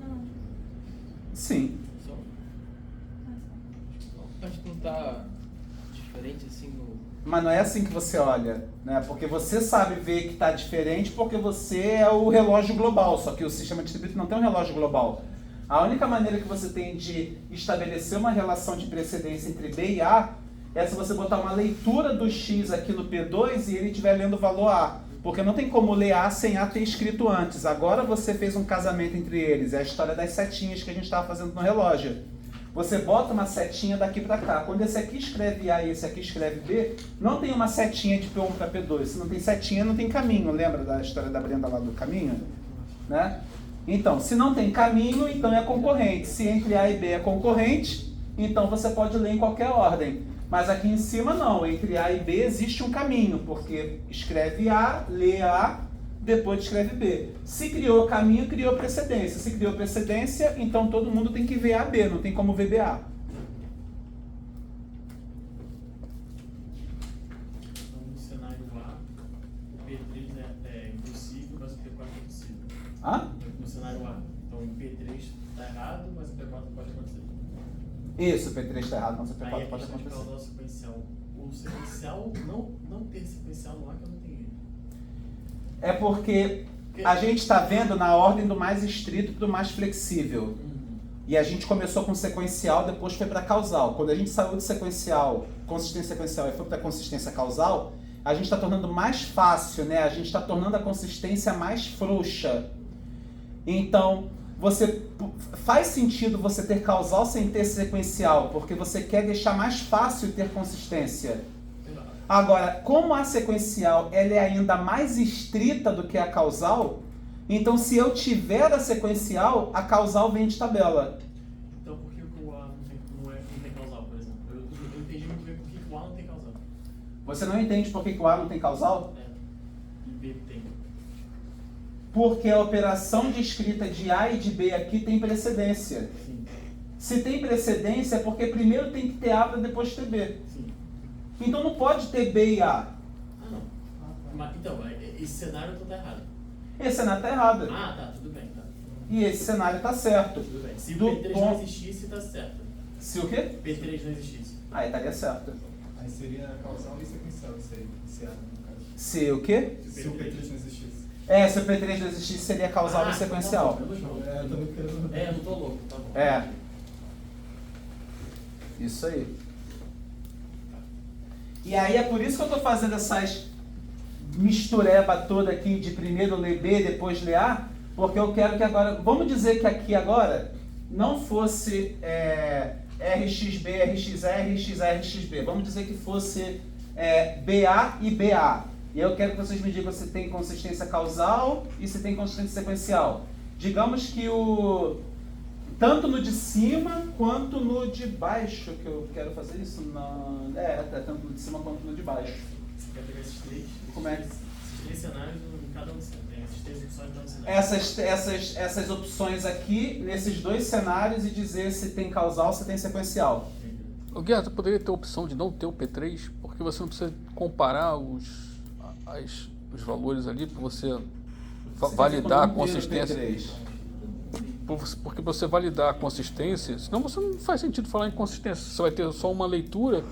não. Não. Sim. Só. Acho que não tá diferente assim no. Mas não é assim que você olha, né? Porque você sabe ver que está diferente porque você é o relógio global, só que o sistema distribuído não tem um relógio global. A única maneira que você tem de estabelecer uma relação de precedência entre B e A é se você botar uma leitura do X aqui no P2 e ele estiver lendo o valor A. Porque não tem como ler A sem A ter escrito antes. Agora você fez um casamento entre eles. É a história das setinhas que a gente estava fazendo no relógio. Você bota uma setinha daqui para cá. Quando esse aqui escreve A e esse aqui escreve B, não tem uma setinha de P1 para P2. Se não tem setinha, não tem caminho. Lembra da história da Brenda lá do caminho? Né? Então, se não tem caminho, então é concorrente. Se entre A e B é concorrente, então você pode ler em qualquer ordem. Mas aqui em cima não. Entre A e B existe um caminho, porque escreve A, lê A, depois escreve B. Se criou caminho, criou precedência. Se criou precedência, então todo mundo tem que ver AB, não tem como ver BA. Então, no cenário A, o P3 é impossível, mas o P4 é possível. Hã? No cenário A, então o P3 está errado, mas o P4 pode acontecer. Isso, o P3 está errado, mas o Aí P4 a pode questão de acontecer. causal sequencial. O sequencial, não ter sequencial no A que eu não entendi. É porque a gente está vendo na ordem do mais estrito para o mais flexível. E a gente começou com sequencial, depois foi para causal. Quando a gente saiu de sequencial, consistência sequencial, e foi para consistência causal, a gente está tornando mais fácil, né? A gente está tornando a consistência mais frouxa. Então, faz sentido você ter causal sem ter sequencial, porque você quer deixar mais fácil ter consistência. Agora, como a sequencial ela é ainda mais estrita do que a causal, então se eu tiver a sequencial, a causal vem de tabela. Então por que o A não tem causal, por exemplo? Eu entendi muito bem por que o A não tem causal. Você não entende por que o A não tem causal? É. E B tem. Porque a operação de escrita de A e de B aqui tem precedência. Sim. Se tem precedência é porque primeiro tem que ter A para depois ter B. Sim. Então não pode ter B e A. Ah, não. Mas, então, esse cenário então tá errado. Esse cenário está errado. Ah, tá, tudo bem, tá. E esse cenário está certo. Tudo bem. Se Do o P3 ponto- não existisse, tá certo. Se o quê? P3 não existisse. Aí estaria certo. Aí seria causal e sequencial, isso aí, se A, no caso. Se o quê? Se o P3 não existisse. Se o P3 não existisse, seria causal e sequencial. Tá bom, É, eu também quero... eu não tô louco, tá bom. É. Isso aí. E aí é por isso que eu estou fazendo essas mistureba toda aqui de primeiro ler B, depois ler A, porque eu quero que agora... Vamos dizer que aqui agora não fosse RXB, RXA, RXA, RXB. Vamos dizer que fosse BA e BA. E eu quero que vocês me digam se tem consistência causal e se tem consistência sequencial. Digamos que tanto no de cima quanto no de baixo, que eu quero fazer isso, tanto no de cima quanto no de baixo. Você quer pegar esses três? Como é? Esses três cenários em cada um cenário. Tem essas três opções em cada cenário. Essas opções aqui, nesses dois cenários, e dizer se tem causal, se tem sequencial. O Guerra, você poderia ter a opção de não ter o P3, porque você não precisa comparar os valores ali para você validar a consistência. Porque você validar a consistência, senão você não faz sentido falar em consistência. Você vai ter só uma leitura.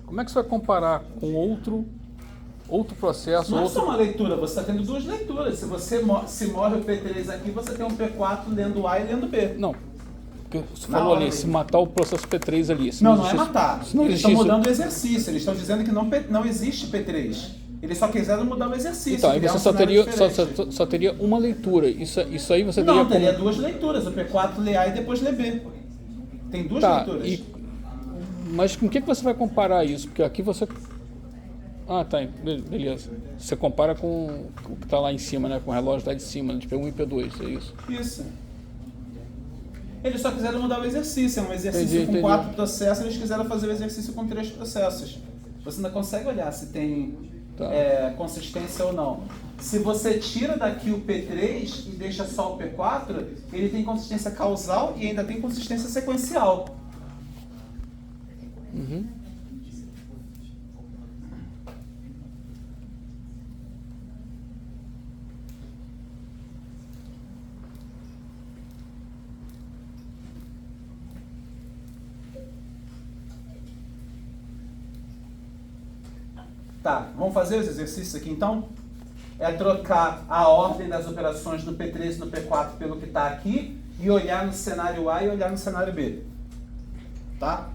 Como é que você vai comparar com outro processo? Não é só uma leitura, você está tendo duas leituras. Se morre o P3 aqui, você tem um P4 lendo A e lendo B. Não. Porque você falou ali, se matar o processo P3 ali. Não é matar. Se não Eles estão existisse- mudando o exercício, eles estão dizendo que não existe P3. Eles só quiseram mudar o exercício. Então, aí criar você um só cenário teria, diferente. só teria uma leitura. Isso aí você Não, teria teria duas leituras. O P4 lê A e depois lê B. Tem duas leituras. Mas com o que você vai comparar isso? Porque aqui você... Ah, tá, beleza. Você compara com o que está lá em cima, né? Com o relógio lá de cima, de P1 e P2, é isso? Isso. Eles só quiseram mudar o exercício. É um exercício Entendi. com 4 processos, eles quiseram fazer o exercício com 3 processos. Você ainda consegue olhar se tem consistência ou não. Se você tira daqui o P3 e deixa só o P4, ele tem consistência causal e ainda tem consistência sequencial. Uhum. Tá, vamos fazer os exercícios aqui então? É trocar a ordem das operações no P3 e no P4 pelo que está aqui e olhar no cenário A e olhar no cenário B. Tá?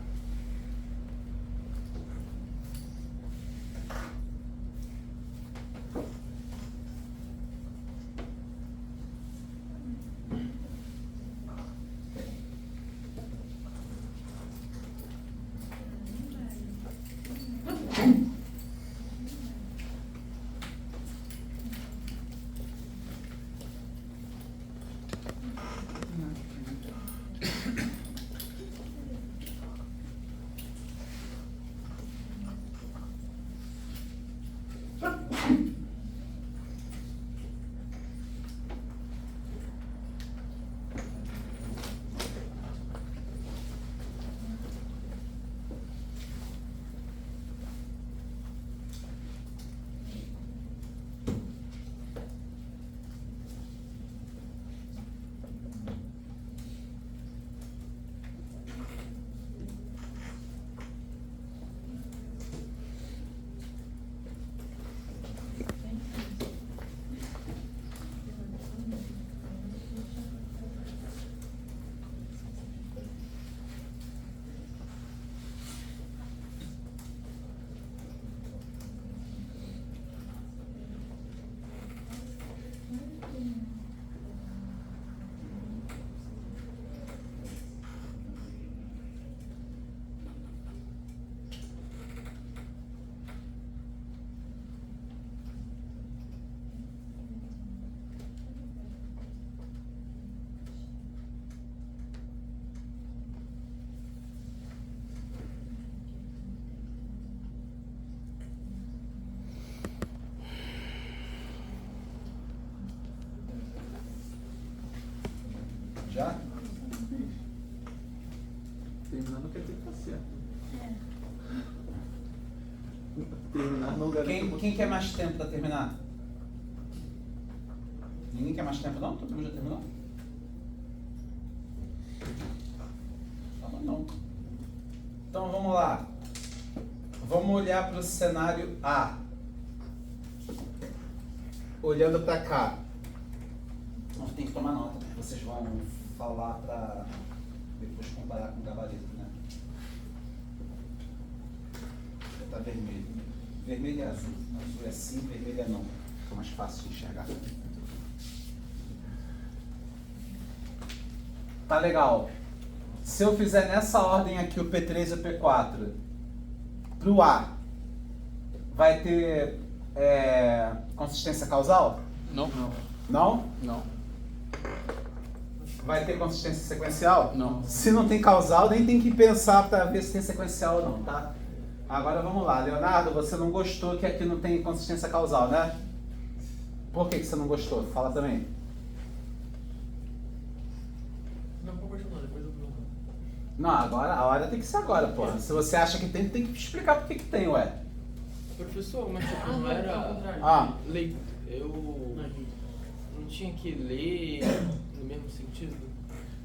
não quer dizer que tá certo. É. Terminar não garante. Quem quer mais tempo para terminar? Ninguém quer mais tempo não? Todo mundo já terminou? Não. Então vamos lá. Vamos olhar para o cenário A. Olhando para cá. Não tem que tomar nota, né? Vocês vão falar para depois comparar com o gabarito, né? Está vermelho. Vermelho é azul. Azul é sim, vermelho é não. Fica mais fácil de enxergar. Tá legal. Se eu fizer nessa ordem aqui o P3 e o P4 para o A, vai ter consistência causal? Não? Não? Não. Vai ter consistência sequencial? Não. Se não tem causal, nem tem que pensar para ver se tem sequencial ou não, tá? Agora vamos lá. Leonardo, você não gostou que aqui não tem consistência causal, né? Por que você não gostou? Fala também. Não, vou continuar, depois eu vou. Não, agora, a hora tem que ser agora, porra. Se você acha que tem que explicar por que tem, ué. Professor, mas tipo, Ah, não não, era... ao contrário. Ah, Eu não tinha que ler no mesmo sentido?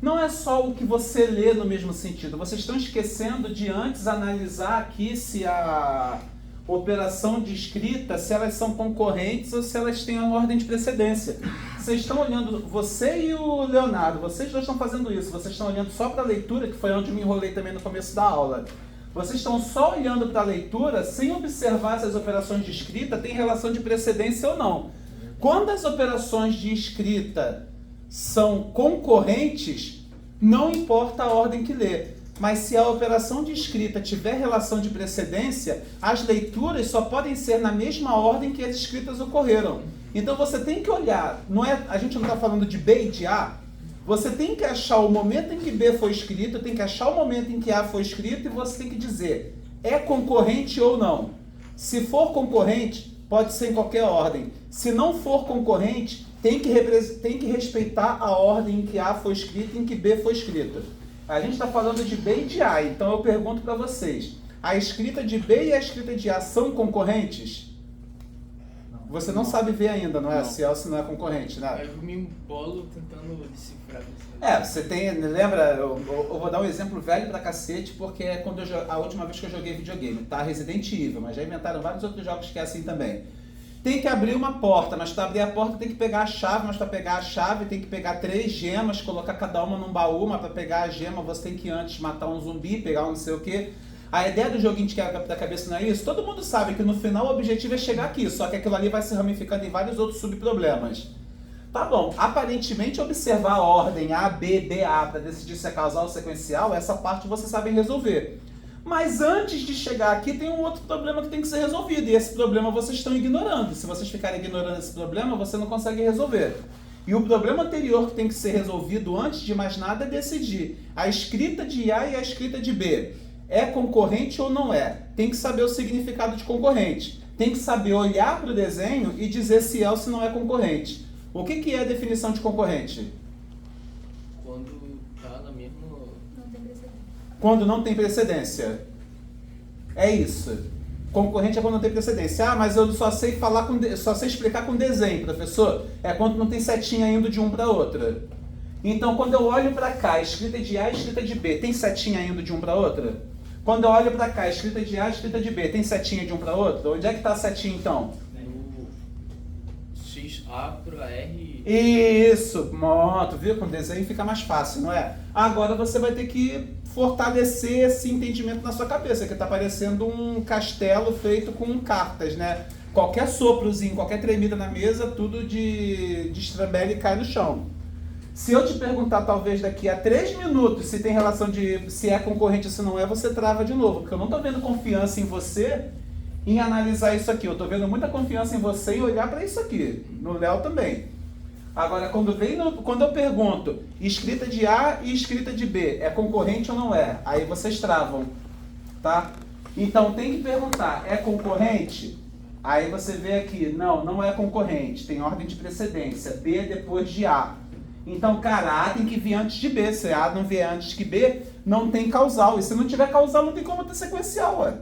não é só o que você lê no mesmo sentido. Vocês estão esquecendo de antes analisar aqui se a operação de escrita, se elas são concorrentes ou se elas têm uma ordem de precedência. Vocês estão olhando, você e o Leonardo, vocês dois estão fazendo isso. Vocês estão olhando só para a leitura, que foi onde eu me enrolei também no começo da aula. Vocês estão só olhando para a leitura sem observar se as operações de escrita têm relação de precedência ou não. Quando as operações de escrita são concorrentes, não importa a ordem que lê. Mas se a operação de escrita tiver relação de precedência, as leituras só podem ser na mesma ordem que as escritas ocorreram. Então você tem que olhar, a gente não está falando de B e de A, você tem que achar o momento em que B foi escrito, tem que achar o momento em que A foi escrito e você tem que dizer, é concorrente ou não. Se for concorrente, pode ser em qualquer ordem. Se não for concorrente, tem que respeitar a ordem em que A foi escrito e em que B foi escrito. A gente está falando de B e de A, então eu pergunto para vocês, a escrita de B e a escrita de A são concorrentes? Você não sabe ver ainda, não é? Se é ou se não é concorrente, né? Aí eu me embolo tentando decifrar isso. Você tem, lembra, eu vou dar um exemplo velho pra cacete, porque é quando a última vez que eu joguei videogame, tá? Resident Evil, mas já inventaram vários outros jogos que é assim também. Tem que abrir uma porta, mas para abrir a porta tem que pegar a chave, mas para pegar a chave tem que pegar 3 gemas, colocar cada uma num baú, mas para pegar a gema você tem que antes matar um zumbi, pegar um não sei o que. A ideia do joguinho de quebra da cabeça não é isso? Todo mundo sabe que no final o objetivo é chegar aqui, só que aquilo ali vai se ramificando em vários outros subproblemas. Tá bom, aparentemente observar a ordem A, B, B, A para decidir se é causal ou sequencial, essa parte vocês sabem resolver. Mas antes de chegar aqui tem um outro problema que tem que ser resolvido, e esse problema vocês estão ignorando. Se vocês ficarem ignorando esse problema, você não consegue resolver. E o problema anterior que tem que ser resolvido antes de mais nada é decidir a escrita de A e a escrita de B. É concorrente ou não é? Tem que saber o significado de concorrente. Tem que saber olhar para o desenho e dizer se é ou se não é concorrente. O que é a definição de concorrente? Quando tá na mesma... Não tem precedência. Quando não tem precedência. É isso. Concorrente é quando não tem precedência. Ah, mas eu só sei só sei explicar com desenho, professor. É quando não tem setinha indo de um para outra. Então, quando eu olho para cá, escrita de A e escrita de B, tem setinha indo de um para outra? Quando eu olho para cá, escrita de A e escrita de B, tem setinha de um para outra? Onde é que está a setinha, então? XA para R... Isso, pronto, viu? Com desenho fica mais fácil, não é? Agora você vai ter que fortalecer esse entendimento na sua cabeça, que está parecendo um castelo feito com cartas, né? Qualquer soprozinho, qualquer tremida na mesa, tudo de estrambelha e cai no chão. Se eu te perguntar, talvez, daqui a 3 minutos, se tem relação de se é concorrente ou se não é, você trava de novo, porque eu não estou vendo confiança em você em analisar isso aqui. Eu estou vendo muita confiança em você em olhar para isso aqui. No Léo também. Agora, quando eu pergunto escrita de A e escrita de B, é concorrente ou não é? Aí vocês travam, tá? Então, tem que perguntar, é concorrente? Aí você vê aqui, não é concorrente, tem ordem de precedência, B é depois de A. Então, cara, A tem que vir antes de B, se A não vier antes que B, não tem causal. E se não tiver causal, não tem como ter sequencial, ué.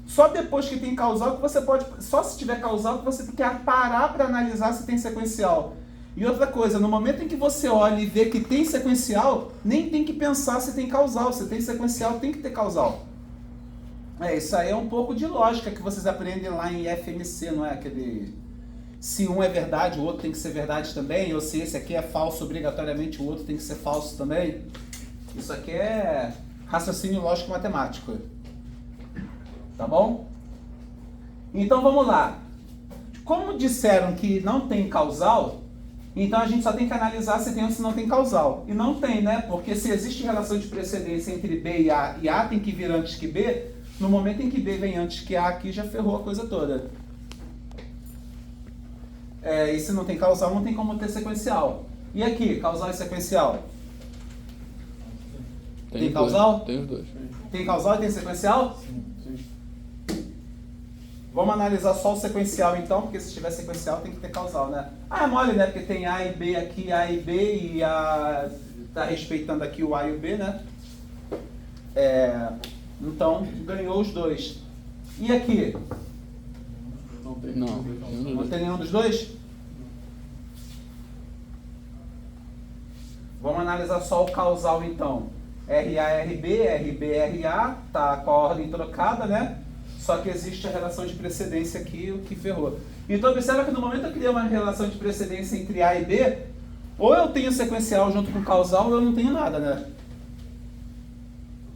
Só depois que tem causal que você pode... Só se tiver causal que você tem que parar para analisar se tem sequencial. E outra coisa, no momento em que você olha e vê que tem sequencial, nem tem que pensar se tem causal. Se tem sequencial, tem que ter causal. Isso aí é um pouco de lógica que vocês aprendem lá em FMC, não é? Aquele... Se um é verdade, o outro tem que ser verdade também, ou se esse aqui é falso, obrigatoriamente o outro tem que ser falso também. Isso aqui é raciocínio lógico matemático. Tá bom? Então vamos lá. Como disseram que não tem causal, então a gente só tem que analisar se tem ou se não tem causal. E não tem, né? Porque se existe relação de precedência entre B e A tem que vir antes que B, no momento em que B vem antes que A aqui, já ferrou a coisa toda. E se não tem causal, não tem como ter sequencial. E aqui, causal e sequencial? Tem causal? Tem os dois. Tem causal e tem sequencial? Sim. Vamos analisar só o sequencial então, porque se tiver sequencial tem que ter causal, né? É mole, né? Porque tem A e B aqui, A e B, e A tá respeitando aqui o A e o B, né? Então, ganhou os dois. E aqui? Não tem. Não tem nenhum dos dois? Vamos analisar só o causal então. RA, RB, RB, RA, tá com a ordem trocada, né? Só que existe a relação de precedência aqui, o que ferrou. Então observa que no momento que eu criei uma relação de precedência entre A e B, ou eu tenho sequencial junto com causal, ou eu não tenho nada, né?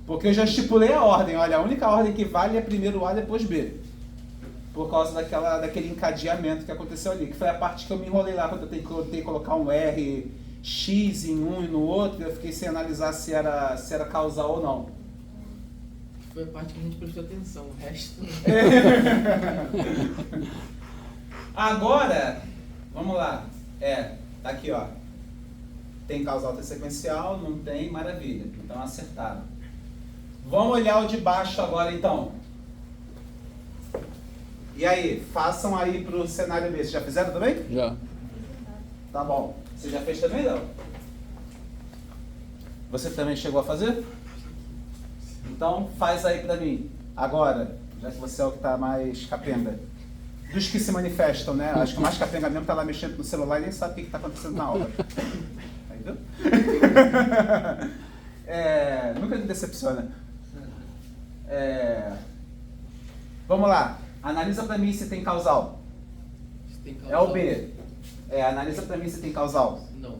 Porque eu já estipulei a ordem. Olha, a única ordem que vale é primeiro A, depois B. Por causa daquele encadeamento que aconteceu ali, que foi a parte que eu me enrolei lá, quando eu tentei colocar um R, X em um e no outro, eu fiquei sem analisar se era causal ou não. Foi a parte que a gente prestou atenção, o resto... Agora, vamos lá. Tá aqui, ó. Tem causal, tem sequencial, não tem, maravilha. Então acertaram. Vamos olhar o de baixo agora, então. E aí, façam aí pro cenário B. Vocês já fizeram também? Já. Tá bom. Você já fez também, não? Você também chegou a fazer? Então, faz aí pra mim. Agora, já que você é o que tá mais capenga. Dos que se manifestam, né? Acho que o mais capenga mesmo tá lá mexendo no celular e nem sabe o que tá acontecendo na aula. Entendeu? Nunca me decepciona. Vamos lá. Analisa pra mim se tem causal. Se tem causal. É o B. Analisa pra mim se tem causal. Não.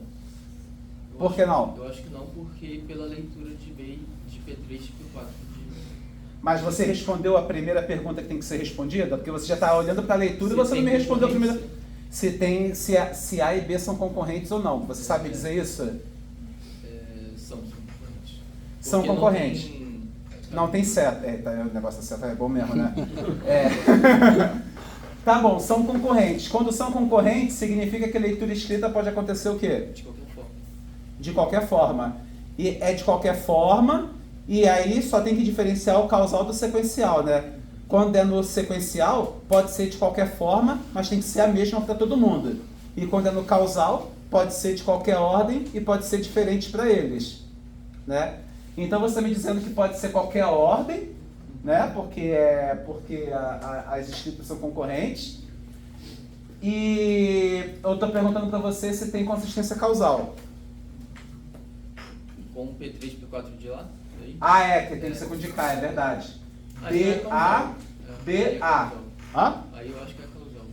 Por que não? Eu acho que não, porque pela leitura de B, de P3 e P4. Mas você respondeu a primeira pergunta que tem que ser respondida? Porque você já está olhando para a leitura e Se você não tem me respondeu a primeira. concorrência. Se A e B são concorrentes ou não. Você sabe dizer isso? São concorrentes. São Porque concorrentes. não Não tem certo. O negócio da certa é bom mesmo, né? Tá bom, são concorrentes. Quando são concorrentes, significa que a leitura escrita pode acontecer o quê? De qualquer forma. De qualquer forma. E é de qualquer forma, e aí só tem que diferenciar o causal do sequencial, né? Quando é no sequencial, pode ser de qualquer forma, mas tem que ser a mesma para todo mundo. E quando é no causal, pode ser de qualquer ordem e pode ser diferente para eles, né? Então você está me dizendo que pode ser qualquer ordem, né? Porque as escritas são concorrentes. E eu estou perguntando para você se tem consistência causal. Com o P3 e P4 de lá? Daí? Que tem que ser com de cá, é verdade. Aí é causal. B-A. Hã? Aí eu acho que é causal.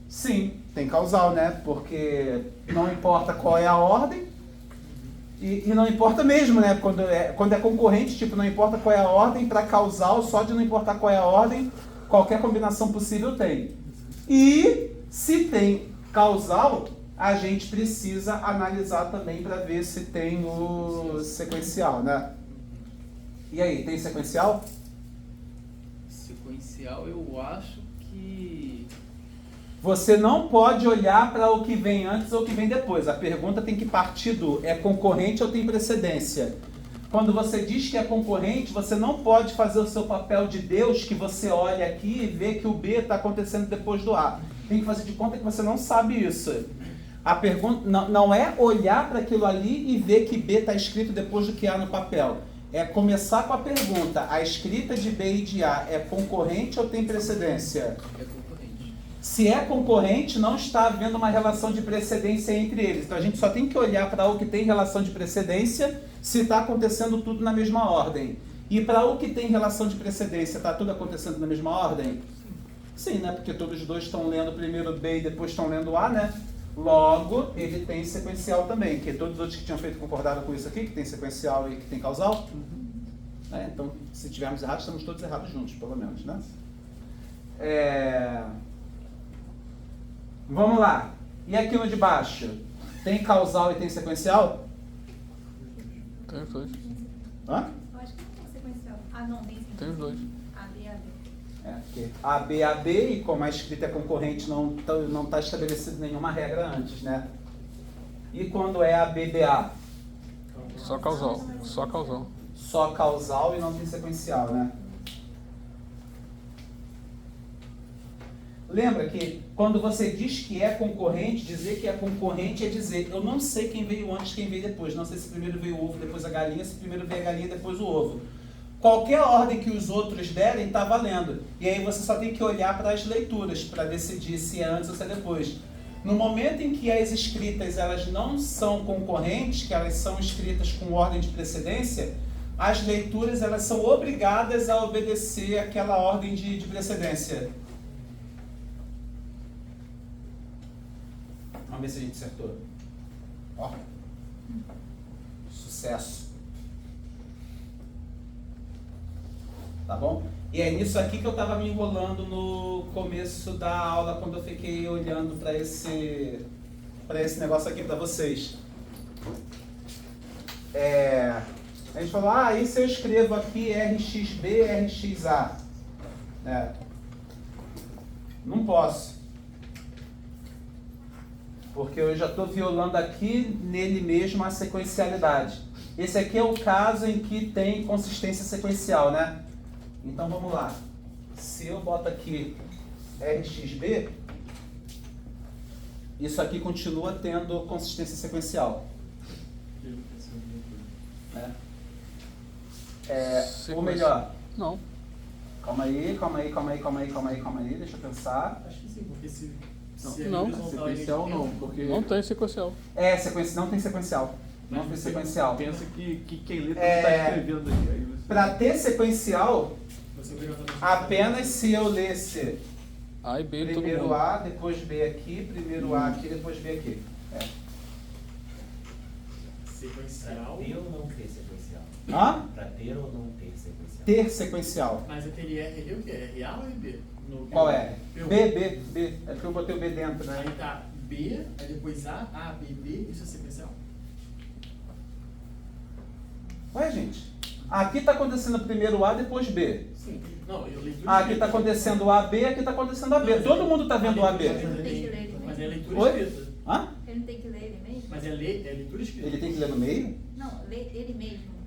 Sim, tem causal, né? Porque não importa qual é a ordem e não importa mesmo, né? Quando é concorrente, tipo, não importa qual é a ordem, para causal, só de não importar qual é a ordem, qualquer combinação possível tem. E se tem causal, a gente precisa analisar também para ver se tem o sequencial, né? E aí, tem sequencial? Sequencial, eu acho que... Você não pode olhar para o que vem antes ou o que vem depois. A pergunta tem que partir do é concorrente ou tem precedência. Quando você diz que é concorrente, você não pode fazer o seu papel de Deus, que você olha aqui e vê que o B está acontecendo depois do A. Tem que fazer de conta que você não sabe isso. A pergunta não é olhar para aquilo ali e ver que B está escrito depois do que A no papel. é começar com a pergunta: a escrita de B e de A é concorrente ou tem precedência? É concorrente. Se é concorrente, não está havendo uma relação de precedência entre eles. Então a gente só tem que olhar para o que tem relação de precedência se está acontecendo tudo na mesma ordem. E para o que tem relação de precedência, está tudo acontecendo na mesma ordem? Sim, né? Porque todos os dois estão lendo primeiro B e depois estão lendo A, né? Logo, ele tem sequencial também, que todos os outros que tinham feito concordaram com isso aqui, que tem sequencial e que tem causal. Né? Então, se tivermos errados, estamos todos errados juntos, pelo menos, né? Vamos lá. E aqui no de baixo? Tem causal e tem sequencial? Tem os dois. Hã? Eu acho que não tem sequencial. Ah, não, tem sim. Tem os dois. A, B, A, B. Porque AB, e como a escrita é concorrente, não está estabelecido nenhuma regra antes, né? E quando é ABBA? Só causal. Só causal. Só causal e não tem sequencial, né? Lembra que quando você diz que é concorrente, dizer que é concorrente é dizer: eu não sei quem veio antes, quem veio depois. Não sei se primeiro veio o ovo, depois a galinha, se primeiro veio a galinha, depois o ovo. Qualquer ordem que os outros derem está valendo. E aí você só tem que olhar para as leituras para decidir se é antes ou se é depois. No momento em que as escritas elas não são concorrentes, que elas são escritas com ordem de precedência, as leituras elas são obrigadas a obedecer aquela ordem de precedência. Vamos ver se a gente acertou. Ó. Sucesso. Tá bom? E é nisso aqui que eu estava me enrolando no começo da aula, quando eu fiquei olhando para esse negócio aqui para vocês. A gente falou: e se eu escrevo aqui RXB, RXA? Não posso. Porque eu já estou violando aqui nele mesmo a sequencialidade. Esse aqui é o caso em que tem consistência sequencial, né? Então vamos lá. Se eu boto aqui RXB, isso aqui continua tendo consistência sequencial. Ou melhor, não. Calma aí, deixa eu pensar. Acho que sim, porque se Não. Sequencial não, porque... Não tem sequencial. Não tem sequencial. Não tem sequencial. Pensa que quem lê está escrevendo aqui. Para ter sequencial, você obrigatoriamente apenas se eu lesse A e B de todo primeiro mundo. A, depois B aqui, primeiro A aqui, depois B aqui. sequencial. Ter ou não ter sequencial? Para ter ou não ter sequencial? ter sequencial. Mas aquele R o que é? RA ou RB? Qual é? P1. B. É porque eu botei o B dentro, né? Aí tá B, aí depois A, B, B, isso é sequencial? Ué, gente. Aqui está acontecendo primeiro A, depois B. Sim. Não, eu leio tudo. Aqui está acontecendo AB, aqui está acontecendo AB. Todo mundo está vendo o AB. Mas é leitura Oi? escrita. Hã? Ele não tem que ler ele mesmo? Mas é leitura escrita. Ele tem que ler no meio? Não, lê ele mesmo.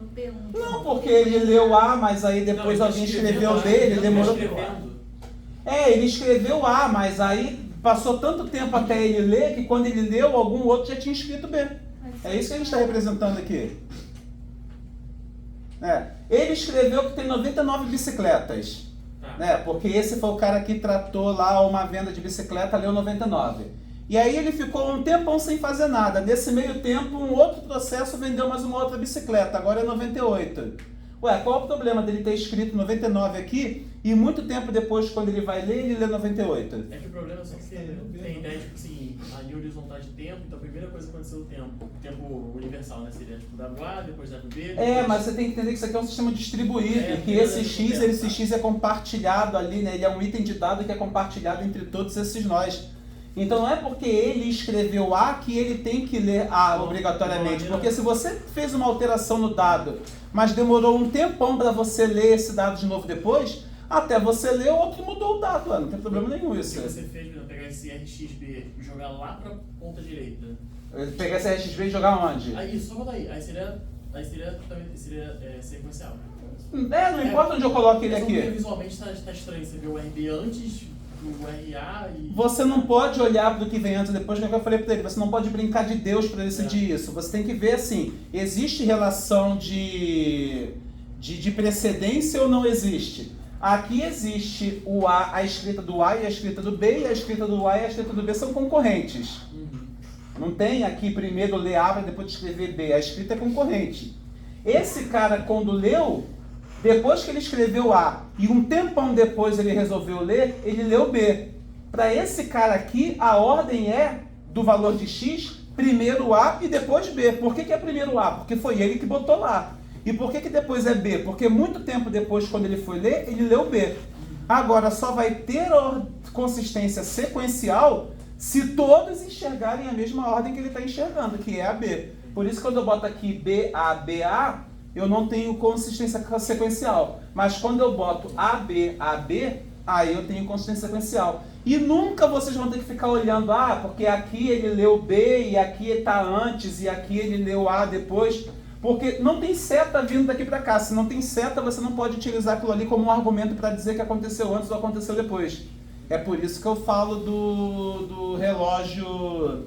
No P1. Não, porque ele leu A, mas aí depois alguém escreveu B, ele demorou. Ele escreveu A, mas aí passou tanto tempo até ele ler que quando ele leu, algum outro já tinha escrito B. É isso que a gente está representando aqui. Ele escreveu que tem 99 bicicletas. Porque esse foi o cara que tratou lá uma venda de bicicleta, leu 99. E aí ele ficou um tempão sem fazer nada. Nesse meio tempo, um outro processo vendeu mais uma outra bicicleta, agora é 98. Ué, qual é o problema dele ter escrito 99 aqui e muito tempo depois, quando ele vai ler, ele lê 98? É que o problema é só que você tem ideia, tipo assim, a linha horizontal de tempo, então a primeira coisa que aconteceu o tempo universal, né? Seria tipo WA, depois WB. Depois... Mas você tem que entender que isso aqui é um sistema distribuído, que esse X, esse X é compartilhado ali, né? Ele é um item de dado que é compartilhado entre todos esses nós. Então não é porque ele escreveu A que ele tem que ler A obrigatoriamente. Porque se você fez uma alteração no dado, mas demorou um tempão para você ler esse dado de novo depois, até você ler, o outro mudou o dado. Não tem problema nenhum isso. O que você fez, pegar esse RXB e jogar lá para ponta direita. Pegar esse RXB e jogar onde? Aí, só botar aí. Aí seria sequencial. Não importa onde eu coloco ele aqui. Visualmente está estranho. Você vê o RB antes pro RA e... Você não pode olhar para o que vem antes e depois, que eu falei para ele, você não pode brincar de Deus para decidir isso. Você tem que ver assim, existe relação de precedência ou não existe? Aqui existe o A, a escrita do A e a escrita do B, e a escrita do A e a escrita do B são concorrentes. Não tem aqui primeiro ler A para depois escrever B, a escrita é concorrente. Esse cara, quando leu, depois que ele escreveu A e um tempão depois ele resolveu ler, ele leu B. Para esse cara aqui, a ordem é do valor de X, primeiro A e depois B. Por que é primeiro A? Porque foi ele que botou lá. E por que depois é B? Porque muito tempo depois, quando ele foi ler, ele leu B. Agora, só vai ter consistência sequencial se todos enxergarem a mesma ordem que ele está enxergando, que é a B. Por isso, quando eu boto aqui BA, BA, eu não tenho consistência sequencial. Mas quando eu boto AB, AB, aí eu tenho consistência sequencial. E nunca vocês vão ter que ficar olhando, porque aqui ele leu B, e aqui está antes, e aqui ele leu A depois. Porque não tem seta vindo daqui para cá. Se não tem seta, você não pode utilizar aquilo ali como um argumento para dizer que aconteceu antes ou aconteceu depois. É por isso que eu falo do relógio,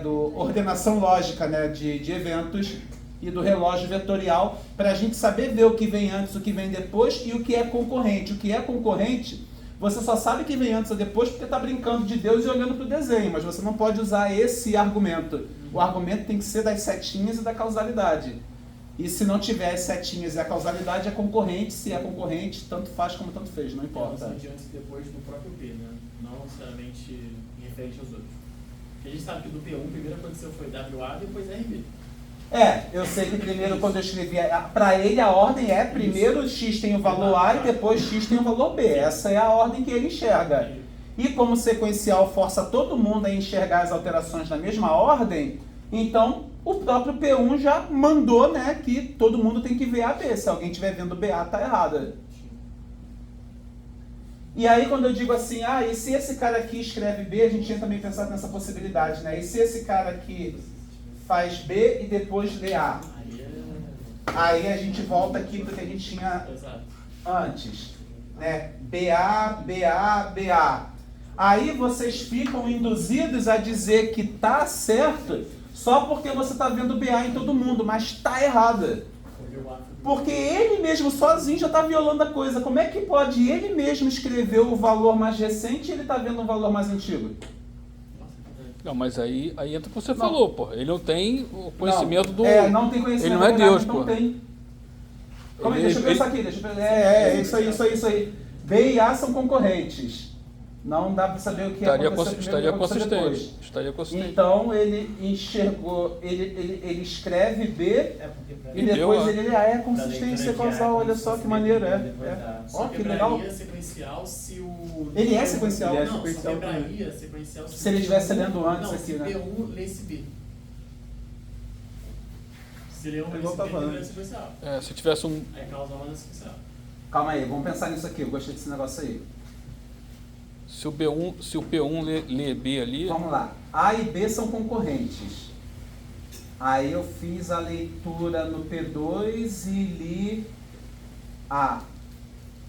do ordenação lógica, né, de eventos, e do relógio vetorial, para a gente saber ver o que vem antes, o que vem depois e o que é concorrente. O que é concorrente, você só sabe que vem antes ou depois porque está brincando de Deus e olhando para o desenho, mas você não pode usar esse argumento. O argumento tem que ser das setinhas e da causalidade. E se não tiver as setinhas e a causalidade, é concorrente. Se é concorrente, tanto faz como tanto fez, não importa. É de antes e depois do próprio P, né? Não necessariamente referente aos outros. Porque a gente sabe que do P1, a primeira condição foi WA, depois RB. Eu sei que primeiro, quando eu escrevi, para ele a ordem é primeiro X tem o valor A e depois X tem o valor B. Essa é a ordem que ele enxerga. E como sequencial força todo mundo a enxergar as alterações na mesma ordem, então o próprio P1 já mandou, né, que todo mundo tem que ver AB. Se alguém estiver vendo BA, está errado. E aí quando eu digo assim, e se esse cara aqui escreve B, a gente tinha também pensado nessa possibilidade, né? E se esse cara aqui faz B e depois lê A? Aí a gente volta aqui para o que a gente tinha antes, né? BA, BA, BA. Aí vocês ficam induzidos a dizer que tá certo só porque você está vendo BA em todo mundo, mas está errado. Porque ele mesmo sozinho já está violando a coisa. Como é que pode ele mesmo escrever o valor mais recente e ele está vendo o valor mais antigo? Não, mas aí entra o que você falou, pô. Ele não tem o conhecimento do... não tem conhecimento. Ele não é Deus, pô. Não tem. Deixa eu pensar aqui. Isso aí. B e A são concorrentes. Não dá para saber o que estaria consistente. Então ele enxergou, ele escreve B e depois ele é consistência causal. Olha só que maneiro Ó, que legal. Sequencial se o... Ele é sequencial. Não, só quebraria sequencial se ele estivesse lendo antes aqui, né? Se B1 lesse B. Se ele não lesse B, ele é sequencial. Se tivesse um... Aí causal não é sequencial. Calma aí, vamos pensar nisso aqui. Eu gostei desse negócio aí. Se o P1 lê B ali... Vamos lá. A e B são concorrentes. Aí eu fiz a leitura no P2 e li A.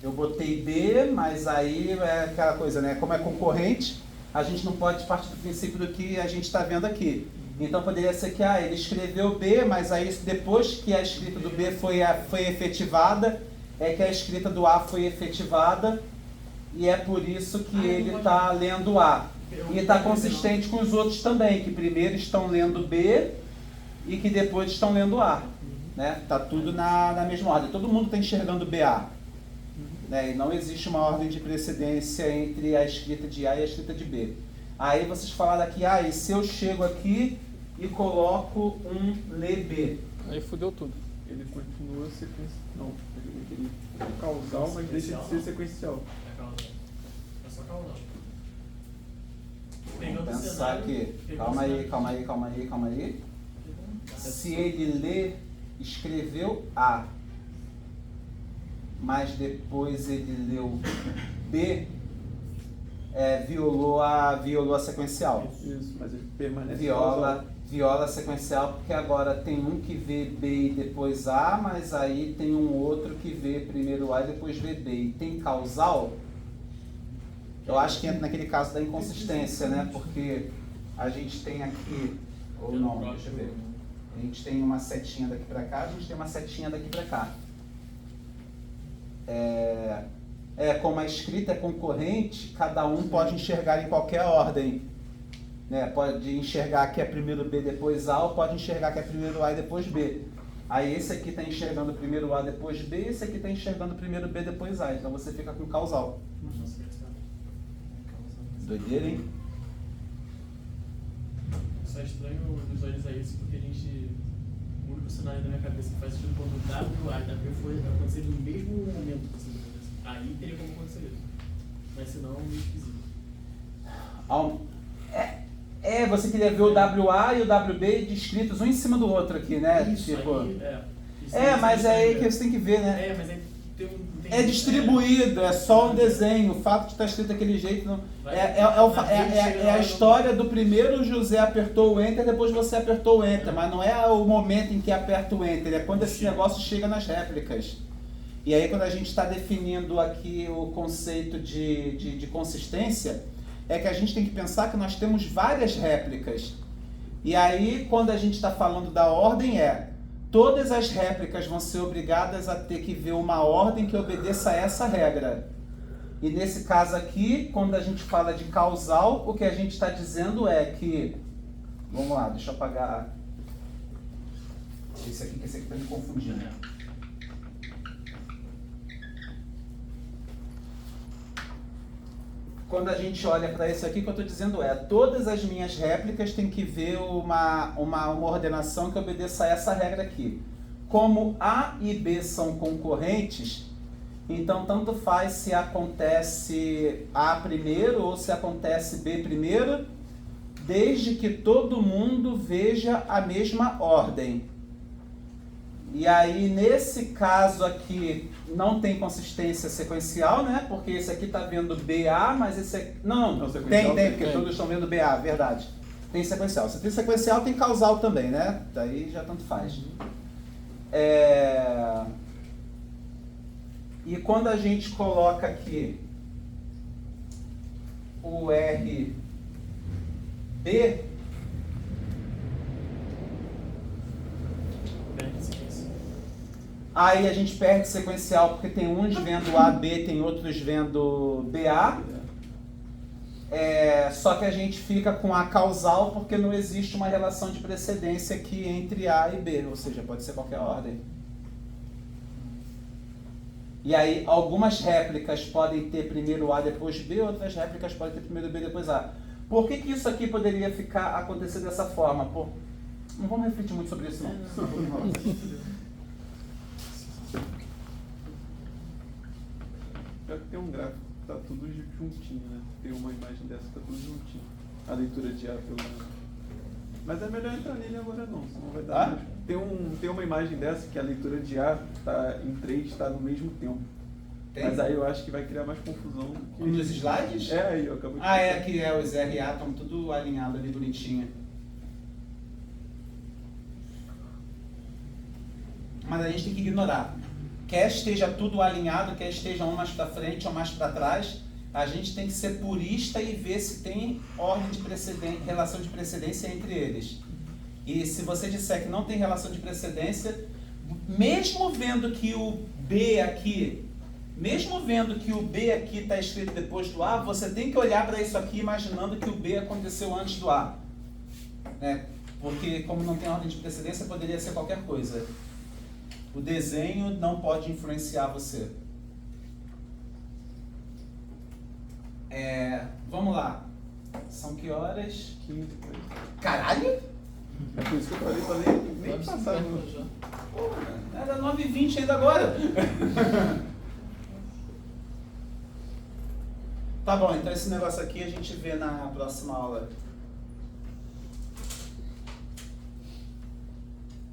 Eu botei B, mas aí é aquela coisa, né? Como é concorrente, a gente não pode partir do princípio do que a gente está vendo aqui. Então poderia ser que ele escreveu B, mas aí depois que a escrita do B foi efetivada, é que a escrita do A foi efetivada. E é por isso que ele está lendo A. E está consistente com os outros também, que primeiro estão lendo B e que depois estão lendo A. Né? Está tudo na mesma ordem. Todo mundo está enxergando BA. Né? E não existe uma ordem de precedência entre a escrita de A e a escrita de B. Aí vocês falaram aqui, e se eu chego aqui e coloco um lê B? Aí fudeu tudo. Ele continua sequencial. Não, ele é causal, mas deixa de ser sequencial. É só causal. Vamos pensar aqui. Calma aí. Se ele escreveu A, mas depois ele leu B, violou a sequencial. Isso, mas ele permanece viola a sequencial, porque agora tem um que vê B e depois A, mas aí tem um outro que vê primeiro A e depois vê B. E tem causal? Eu acho que entra naquele caso da inconsistência, né? Porque a gente tem aqui, ou não, deixa eu ver. A gente tem uma setinha daqui para cá, a gente tem uma setinha daqui para cá. Como a escrita é concorrente, cada um pode enxergar em qualquer ordem. Né? Pode enxergar que é primeiro B, depois A, ou pode enxergar que é primeiro A e depois B. Aí esse aqui está enxergando primeiro A, depois B, esse aqui está enxergando primeiro B, depois A. Então você fica com causal. Doideira, hein? Só é estranho visualizar isso porque a gente. O único cenário da minha cabeça que faz sentido quando o W, A e W foi acontecer no mesmo momento que você acontece. Aí teria como acontecer isso. Mas senão é meio esquisito. Você queria ver o WA e o WB descritos um em cima do outro aqui, né? Isso, tipo... aí, mas é aí que você tem que ver, né? mas aí tem É distribuído, é só um desenho. O fato de estar escrito daquele jeito não... É a história do primeiro José apertou o Enter, depois você apertou o Enter, mas não é o momento em que aperta o Enter, é quando esse negócio chega nas réplicas. E aí quando a gente está definindo aqui o conceito de consistência, é que a gente tem que pensar que nós temos várias réplicas. E aí quando a gente está falando da ordem todas as réplicas vão ser obrigadas a ter que ver uma ordem que obedeça a essa regra. E nesse caso aqui, quando a gente fala de causal, o que a gente está dizendo é que... Vamos lá, deixa eu apagar esse aqui, que esse aqui está me confundindo. Quando a gente olha para isso aqui, o que eu estou dizendo todas as minhas réplicas têm que ver uma ordenação que obedeça a essa regra aqui. Como A e B são concorrentes, então tanto faz se acontece A primeiro ou se acontece B primeiro, desde que todo mundo veja a mesma ordem. E aí, nesse caso aqui, não tem consistência sequencial, né? Porque esse aqui está vendo BA, mas esse aqui... Não, tem, porque todos estão vendo BA, verdade. Tem sequencial. Se tem sequencial, tem causal também, né? Daí já tanto faz. E quando a gente coloca aqui o RB, aí a gente perde sequencial porque tem uns vendo AB, tem outros vendo BA. Só que a gente fica com a causal porque não existe uma relação de precedência aqui entre A e B, ou seja, pode ser qualquer ordem. E aí algumas réplicas podem ter primeiro A, depois B, outras réplicas podem ter primeiro B, depois A. Por que isso aqui poderia acontecer dessa forma? Não vamos refletir muito sobre isso, não. Tem um gráfico que tá tudo juntinho, né? Tem uma imagem dessa que tá tudo juntinho. A leitura de A pelo menos. Mas é melhor entrar nele agora não, senão vai dar. Tem uma imagem dessa que a leitura de A tá em 3 está no mesmo tempo. Tem? Mas aí eu acho que vai criar mais confusão do que... Nos slides? Aí eu acabo de que os RA estão tudo alinhados ali bonitinho. Mas a gente tem que ignorar. Quer esteja tudo alinhado, quer esteja um mais para frente ou mais para trás, a gente tem que ser purista e ver se tem ordem de precedência, relação de precedência entre eles. E se você disser que não tem relação de precedência, mesmo vendo que o B aqui está escrito depois do A, você tem que olhar para isso aqui imaginando que o B aconteceu antes do A. Porque como não tem ordem de precedência, poderia ser qualquer coisa. O desenho não pode influenciar você. Vamos lá. São que horas? 15. Caralho! É por isso que eu falei nem passar. Era 9h20 ainda agora. Tá bom, então esse negócio aqui a gente vê na próxima aula.